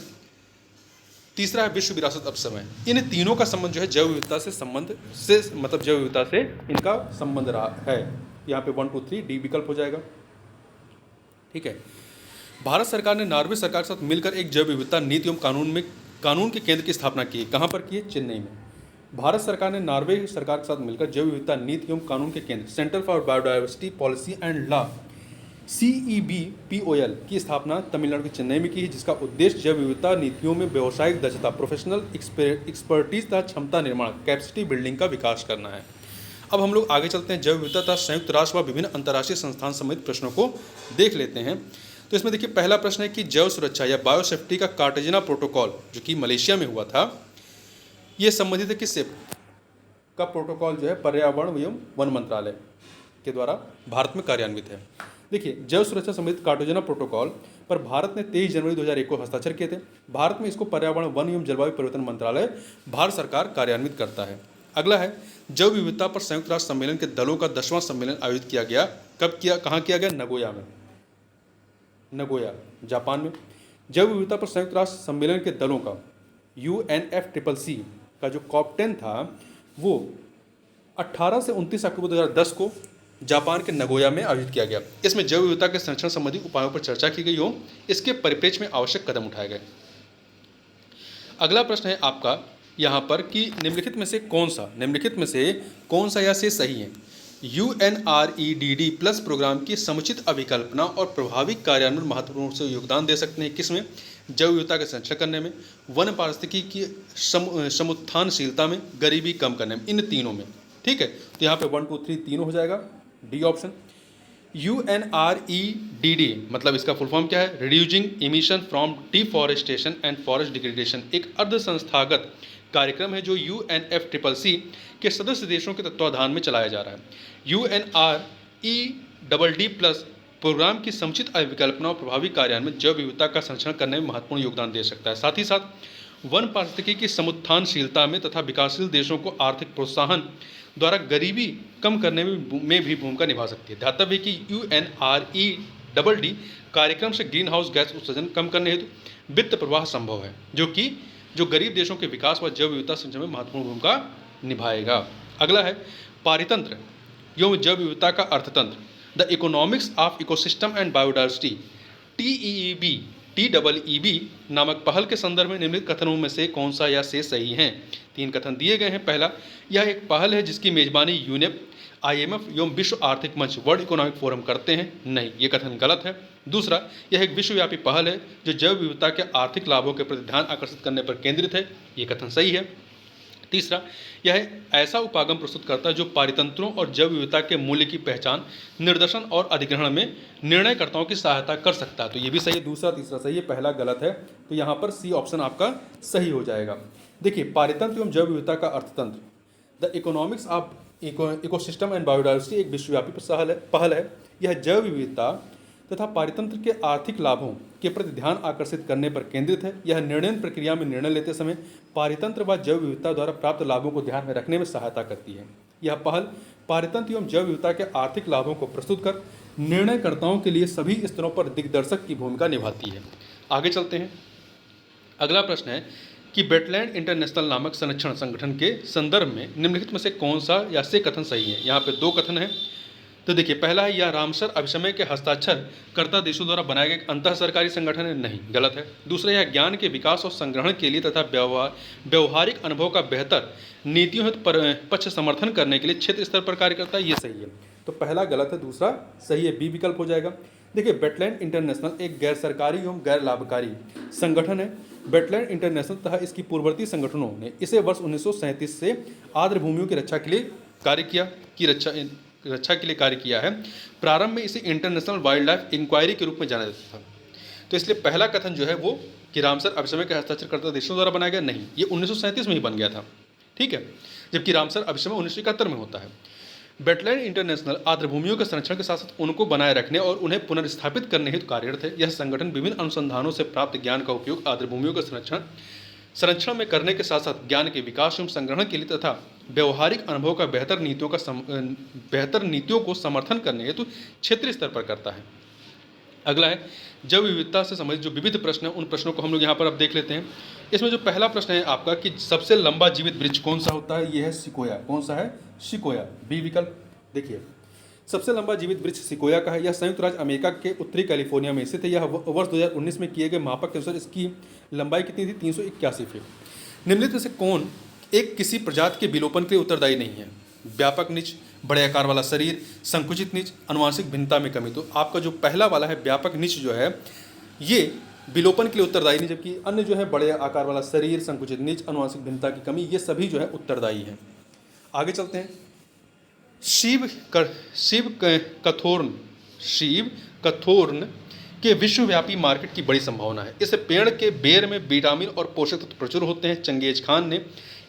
तीसरा है विश्व विरासत अभिसमय। इन तीनों का संबंध जो है जैव विविधता से संबंध से, मतलब जैव विविधता से इनका संबंध रहा है। यहाँ पे 1 2 3 डी विकल्प हो जाएगा, ठीक है। भारत सरकार ने नॉर्वे सरकार के साथ मिलकर एक जैव विविधता नीति एवं कानून के केंद्र की स्थापना की। कहाँ पर की है? चेन्नई में। भारत सरकार ने नॉर्वे सरकार के साथ मिलकर जैव विविधता नीति एवं कानून के केंद्र centre for biodiversity policy and law CEBPOL की स्थापना तमिलनाडु के चेन्नई में की है, जिसका उद्देश्य जैव विविधता नीतियों में व्यावसायिक दक्षता, प्रोफेशनल एक्सपर्टीज तथा क्षमता निर्माण, कैपेसिटी बिल्डिंग का विकास करना है। अब हम लोग आगे चलते हैं, जैव विविधता तथा संयुक्त राष्ट्र व विभिन्न अंतर्राष्ट्रीय संस्थान संबंधित प्रश्नों को देख लेते हैं। तो इसमें देखिए, पहला प्रश्न है कि जैव सुरक्षा या बायोसेफ्टी का कार्टेजना प्रोटोकॉल जो कि मलेशिया में हुआ था, ये संबंधित है किससे? का प्रोटोकॉल जो है पर्यावरण एवं वन मंत्रालय के द्वारा भारत में कार्यान्वित है। देखिए, जैव सुरक्षा संबंधित कार्टेजना प्रोटोकॉल पर भारत ने 23 जनवरी 2001 को हस्ताक्षर किए थे। भारत में इसको पर्यावरण, वन एवं जलवायु परिवर्तन मंत्रालय भारत सरकार कार्यान्वित करता है। अगला है, जैव विविधता पर संयुक्त राष्ट्र सम्मेलन के दलों का 10वां सम्मेलन आयोजित किया गया। कब किया, कहाँ किया गया? नगोया में, नगोया जापान में। जैव विविधता पर संयुक्त राष्ट्र सम्मेलन के दलों का UNFCCC का जो COP10 था वो 18 से 29 अक्टूबर 2010 को जापान के नगोया में आयोजित किया गया। इसमें जैव विविधता के संरक्षण संबंधी उपायों पर चर्चा की गई हो, इसके परिप्रेक्ष्य में आवश्यक कदम उठाए गए। अगला प्रश्न है आपका यहाँ पर कि निम्नलिखित में से कौन सा या से सही है? UNREDD प्लस प्रोग्राम की समुचित अभिकल्पना और प्रभावी कार्यान्वयन महत्वपूर्ण रूप से योगदान दे सकते हैं। किसमें? जैव विविधता के संरक्षण करने में, वन पारिस्थितिकी की समुत्थानशीलता में, गरीबी कम करने में, इन तीनों में, ठीक है। तो यहाँ पे 1 2 3 तीनों हो जाएगा, डी ऑप्शन। UNREDD मतलब इसका फुल फॉर्म क्या है? Reducing emission from deforestation and forest degradation, एक अर्ध संस्थागत कार्यक्रम है जो UNFCCC के सदस्य देशों के तत्वाधान में चलाया जा रहा है। UNREDD प्लस प्रोग्राम की समुचित अभिकल्पना और प्रभावी कार्यान्वयन जैव विविधता का संरक्षण करने में महत्वपूर्ण योगदान दे सकता है। साथ ही साथ वन पारिस्थितिकी की समुत्थानशीलता में तथा विकासशील देशों को आर्थिक प्रोत्साहन द्वारा गरीबी कम करने में भी भूमिका निभा सकती है। ध्यातव्य कि UNREDD कार्यक्रम से ग्रीन हाउस गैस उत्सर्जन कम करने हेतु वित्त प्रवाह संभव है, जो गरीब देशों के विकास व जैव विविधता संरक्षण में महत्वपूर्ण भूमिका निभाएगा। अगला है, पारितंत्र एवं जैव विविधता का अर्थतंत्र, the economics of ecosystem and biodiversity, TEEB नामक पहल के संदर्भ में निम्नलिखित कथनों में से कौन सा या से सही हैं? 3 कथन दिए गए हैं। पहला, यह एक पहल है जिसकी मेजबानी यूनेप, IMF एवं विश्व आर्थिक मंच, वर्ल्ड इकोनॉमिक फोरम करते हैं। नहीं, ये कथन गलत है। दूसरा, यह एक विश्वव्यापी पहल है जो जैव विविधता के आर्थिक लाभों के प्रति ध्यान आकर्षित करने पर केंद्रित है। ये कथन सही है। तीसरा, यह ऐसा उपागम प्रस्तुत करता है जो पारितंत्रों और जैव विविधता के मूल्य की पहचान, निर्देशन और अधिग्रहण में निर्णयकर्ताओं की सहायता कर सकता है। तो ये भी सही है। दूसरा तीसरा सही है, पहला गलत है। तो यहाँ पर सी ऑप्शन आपका सही हो जाएगा। देखिए, पारितंत्र एवं जैव विविधता का अर्थतंत्र, the economics of ecosystem and biodiversity एक विश्वव्यापी पहल है। यह जैव विविधता तथा पारितंत्र के आर्थिक लाभों के प्रति ध्यान आकर्षित करने पर केंद्रित है। यह निर्णय प्रक्रिया में निर्णय लेते समय पारितंत्र व जैव विविधता द्वारा प्राप्त लाभों को ध्यान में रखने में सहायता करती है। यह पहल पारितंत्र एवं जैव विविधता के आर्थिक लाभों को प्रस्तुत कर निर्णयकर्ताओं के लिए सभी स्तरों पर दिग्दर्शक की भूमिका निभाती है। आगे चलते हैं। अगला प्रश्न है कि वेटलैंड इंटरनेशनल नामक संरक्षण संगठन के संदर्भ में निम्नलिखित में से कौन सा या से कथन सही है। यहाँ पे दो कथन है। तो देखिए, पहला है यह रामसर अभिसमय के हस्ताक्षर कर्ता देशों द्वारा बनाए गए अंतः सरकारी संगठन है, नहीं, गलत है। दूसरा, यह ज्ञान के विकास और संग्रहण के लिए तथा व्यवहारिक अनुभव का बेहतर नीतियों हेतु पक्ष समर्थन करने के लिए क्षेत्र स्तर पर कार्य करता है, ये सही है। तो पहला गलत है, दूसरा सही है, बी विकल्प हो जाएगा। देखिए, वेटलैंड इंटरनेशनल एक गैर सरकारी एवं गैर लाभकारी संगठन है। वेटलैंड इंटरनेशनल तथा इसकी पूर्ववर्ती संगठनों ने इसे वर्ष 1937 से आर्द्र भूमियों की रक्षा के लिए कार्य किया है। प्रारंभ में इसे इंटरनेशनल वाइल्ड लाइफ इंक्वायरी के रूप में जाना जाता था। तो इसलिए पहला कथन जो है वो कि रामसर अभिसमय के हस्ताक्षरकर्ता देशों द्वारा बनाया गया, नहीं, ये 1937 में ही बन गया था, ठीक है, जबकि रामसर अभिसमय 1971 में होता है। वेटलैंड इंटरनेशनल आर्द्र भूमियों के संरक्षण के साथ साथ उनको बनाए रखने और उन्हें पुनर्स्थापित करने हेतु कार्यरत है। यह संगठन विभिन्न अनुसंधानों से प्राप्त ज्ञान का उपयोग आर्द्र भूमियों के संरक्षण में करने के साथ साथ ज्ञान के विकास एवं संग्रहण के लिए तथा व्यवहारिक अनुभव का बेहतर नीतियों को समर्थन करने हेतु क्षेत्रीय स्तर पर करता है। अगला है जैव विविधता से संबंधित जो विविध प्रश्न हैं, उन प्रश्नों को हम लोग यहाँ पर अब देख लेते हैं। इसमें जो पहला प्रश्न है आपका कि सबसे लंबा जीवित वृक्ष कौन सा होता है, यह है सिकोया। कौन सा है? सिकोया, बी विकल्प। देखिए, सबसे लंबा जीवित वृक्ष सिकोया का है। यह संयुक्त राज्य अमेरिका के उत्तरी कैलिफोर्निया में स्थित है। यह वर्ष 2019 में किए गए मापक के अनुसार इसकी लंबाई कितनी थी? 381 फीट। निम्नलिखित में से कौन एक किसी प्रजाति के विलोपन के लिए उत्तरदायी नहीं है? व्यापक नीच, बड़े आकार वाला शरीर, संकुचित नीच, अनुवांशिक भिन्नता में कमी। तो आपका जो पहला वाला है व्यापक नीच जो है ये विलोपन के लिए उत्तरदायी नहीं, जबकि अन्य जो है बड़े आकार वाला शरीर, संकुचित नीच, अनुवांशिक भिन्नता की कमी, ये सभी जो है उत्तरदायी हैं। आगे चलते हैं। शिव कथोर्न के विश्वव्यापी मार्केट की बड़ी संभावना है। इस पेड़ के बेर में विटामिन और पोषक तत्व प्रचुर होते हैं। चंगेज खान ने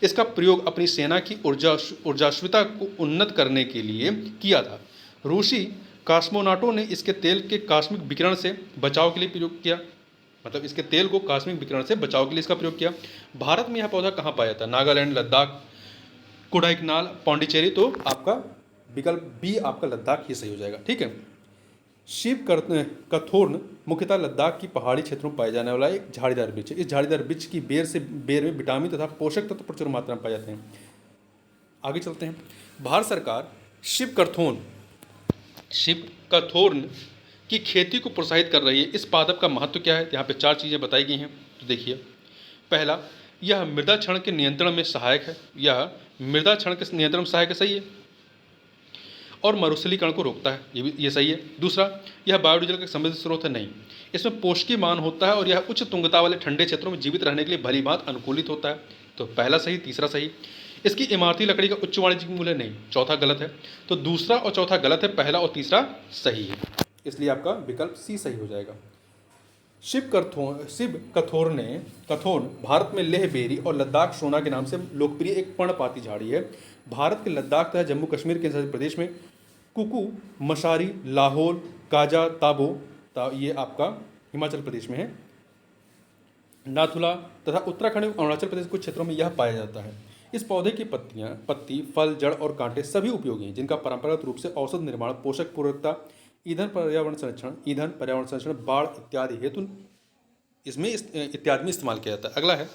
इसका प्रयोग अपनी सेना की ऊर्जास्विता को उन्नत करने के लिए किया था। रूसी कॉस्मोनाटों ने इसके तेल के कॉस्मिक विकिरण से बचाव के लिए प्रयोग किया, मतलब इसके तेल को कॉस्मिक विकिरण से बचाव के लिए इसका प्रयोग किया। भारत में यह पौधा कहाँ पाया जाता है? नागालैंड, लद्दाख, कोडाइकनाल, पौंडीचेरी। तो आपका विकल्प बी आपका लद्दाख, ये सही हो जाएगा, ठीक है। शिव कथोर्न मुख्यतः लद्दाख की पहाड़ी क्षेत्रों में पाया जाने वाला एक झाड़ीदार वृक्ष है। इस झाड़ीदार वृक्ष की बेर में विटामिन तथा पोषक तत्व प्रचुर मात्रा में पाए जाते हैं। आगे चलते हैं। भारत सरकार शिव कथोर्न की खेती को प्रोत्साहित कर रही है। इस पादप का महत्व क्या है? यहाँ पे 4 चीज़ें बताई गई हैं। तो देखिए, पहला, यह मृदा क्षरण के नियंत्रण में सहायक है। यह मृदा क्षरण के नियंत्रण में सहायक है, सही है, और मरुस्थलीकरण को रोकता है, ये सही है। दूसरा, यह बायोडीजल का समृद्ध स्रोत है, नहीं। इसमें पोषकीय मान होता है और यह उच्च तुंगता वाले ठंडे क्षेत्रों में जीवित रहने के लिए भली भांति अनुकूलित होता है। तो पहला सही, तीसरा सही। इसकी इमारती लकड़ी का उच्च वाणिज्यिक मूल्य, नहीं। चौथा गलत है। तो दूसरा और चौथा गलत है, पहला और तीसरा सही है, इसलिए आपका विकल्प सी सही हो जाएगा। शिव कथोर्न भारत में लेह बेरी और लद्दाख सोना के नाम से लोकप्रिय एक पर्णपाती झाड़ी है। भारत के लद्दाख तथा जम्मू कश्मीर के प्रदेश में कुकू, मशारी, लाहौल, काजा, ताबो, ये आपका हिमाचल प्रदेश में है, नाथुला तथा उत्तराखंड एवं अरुणाचल प्रदेश के कुछ क्षेत्रों में यह पाया जाता है। इस पौधे की पत्ती, फल, जड़ और कांटे सभी उपयोगी हैं, जिनका परंपरागत रूप से औषध निर्माण, पोषक पूरकता, ईंधन पर्यावरण संरक्षण, बाढ़ इत्यादि हेतु इसमें इत्यादि में इस्तेमाल किया जाता है। अगला है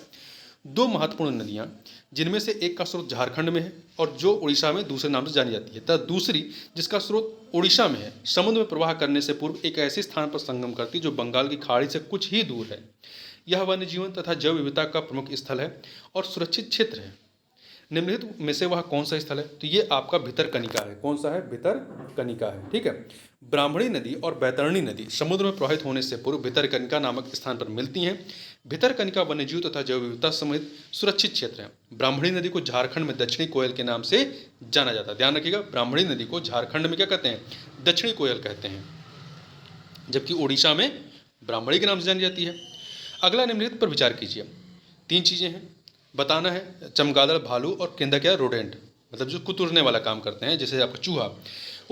2 महत्वपूर्ण नदियाँ, जिनमें से एक का स्रोत झारखंड में है और जो उड़ीसा में दूसरे नाम से जानी जाती है, तथा दूसरी जिसका स्रोत उड़ीसा में है, समुद्र में प्रवाह करने से पूर्व एक ऐसे स्थान पर संगम करती है जो बंगाल की खाड़ी से कुछ ही दूर है। यह वन्य जीवन तथा जैव विविधता का प्रमुख स्थल है और सुरक्षित क्षेत्र है। निम्नलिखित में से वह कौन सा स्थल है? तो ये आपका भितरकनिका है। कौन सा है? भितरकनिका है, ठीक है। ब्राह्मणी नदी और बैतरणी नदी समुद्र में प्रवाहित होने से पूर्व भितरकनिका नामक स्थान पर मिलती हैं। भितरकनिका वन्यजीव तथा जैव विविधता समेत सुरक्षित क्षेत्र है। ब्राह्मणी नदी को झारखंड में दक्षिणी कोयल के नाम से जाना जाता है। ध्यान रखिएगा, ब्राह्मणी नदी को झारखंड में क्या कहते हैं? दक्षिणी कोयल कहते हैं, जबकि उड़ीसा में ब्राह्मणी के नाम से जानी जाती है। अगला, निम्नलिखित पर विचार कीजिए। 3 चीज़ें हैं। बताना है चमगादड़, भालू और केंद्रकीय रोडेंट, मतलब जो कुतुरने वाला काम करते हैं, जैसे आपका चूहा,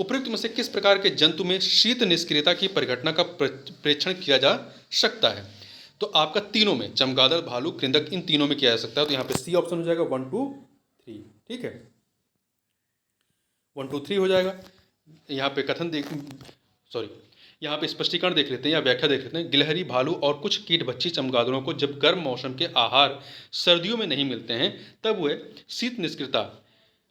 उपयुक्त में से किस प्रकार के जंतु में शीत निष्क्रियता की परिघटना का प्रेक्षण किया जा सकता है? तो आपका तीनों में, चमगादड़, भालू, कृंतक, इन तीनों में किया जा सकता है। तो यहाँ पे सी ऑप्शन हो जाएगा 1 2 3। ठीक है, 1 2 3 हो जाएगा। यहाँ पे कथन देख, सॉरी, यहाँ पे स्पष्टीकरण देख लेते हैं या व्याख्या देख लेते हैं। गिलहरी, भालू और कुछ कीटभक्षी चमगादड़ों को जब गर्म मौसम के आहार सर्दियों में नहीं मिलते हैं, तब वे शीत निष्क्रियता,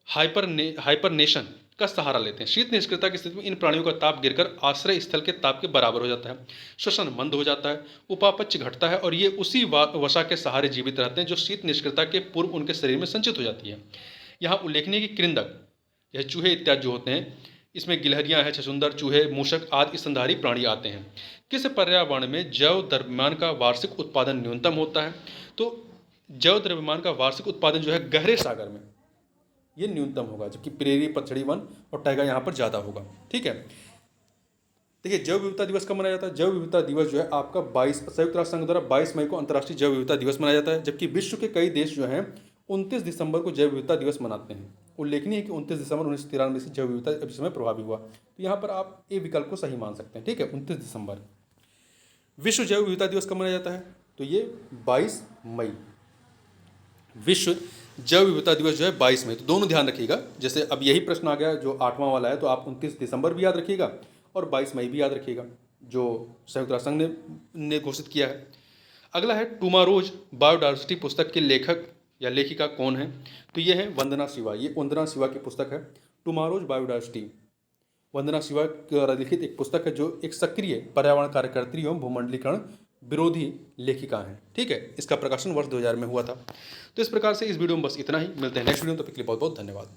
हाइपरनेशन का सहारा लेते हैं। शीत निष्क्रियता की स्थिति में इन प्राणियों का ताप गिरकर आश्रय स्थल के ताप के बराबर हो जाता है, श्वसन मंद हो जाता है, उपापच घटता है और ये उसी वसा के सहारे जीवित रहते हैं जो शीत निष्क्रियता के पूर्व उनके शरीर में संचित हो जाती है। यहाँ उल्लेखनीय कि कृंतक, यह चूहे इत्यादि जो होते हैं, इसमें गिलहरियां हैं, छछूंदर, चूहे, मूषक आदि स्तनधारी प्राणी आते हैं। किस पर्यावरण में जैव द्रव्यमान का वार्षिक उत्पादन न्यूनतम होता है? तो जैव द्रव्यमान का वार्षिक उत्पादन जो है गहरे सागर में ये न्यूनतम होगा, जबकि प्रेरी, पतझड़ी वन और टाइगर यहाँ पर ज़्यादा होगा। ठीक है, देखिए जैव विविधता दिवस कब मनाया जाता है? जैव विविधता दिवस जो है आपका 22 संयुक्त राष्ट्र संघ द्वारा 22 मई को अंतर्राष्ट्रीय जैव विविधता दिवस मनाया जाता है, जबकि विश्व के कई देश जो हैं 29 दिसंबर को जैव विविधता दिवस मनाते हैं। उल्लेखनीय है कि 29 दिसंबर 1993 से जैव विविधता अभी समय प्रभावी हुआ, तो यहाँ पर आप ए विकल्प को सही मान सकते हैं। ठीक है, 29 दिसंबर। विश्व जैव विविधता दिवस कब मनाया जाता है? तो ये 22 मई। विश्व जैव विविधता दिवस जो है 22 मई। तो दोनों ध्यान रखिएगा, जैसे अब यही प्रश्न आ गया जो 8वां वाला है, तो आप 29 दिसंबर भी याद रखिएगा और 22 मई भी याद रखिएगा, जो संयुक्त राष्ट्र संघ ने घोषित किया है। अगला है टुमारोज बायोडाइवर्सिटी पुस्तक के लेखक या लेखिका कौन है? तो ये है वंदना शिवा। ये वंदना शिवा की पुस्तक है टुमारोज बायोडाइवर्सिटी। वंदना शिवा द्वारा लिखित एक पुस्तक है जो एक सक्रिय पर्यावरण कार्यकर्त्री एवं भूमंडलीकरण विरोधी लेखिका हैं। ठीक है, इसका प्रकाशन वर्ष 2000 में हुआ था। तो इस प्रकार से इस वीडियो में बस इतना ही। मिलते हैं नेक्स्ट वीडियो में, तब तक के लिए बहुत बहुत धन्यवाद।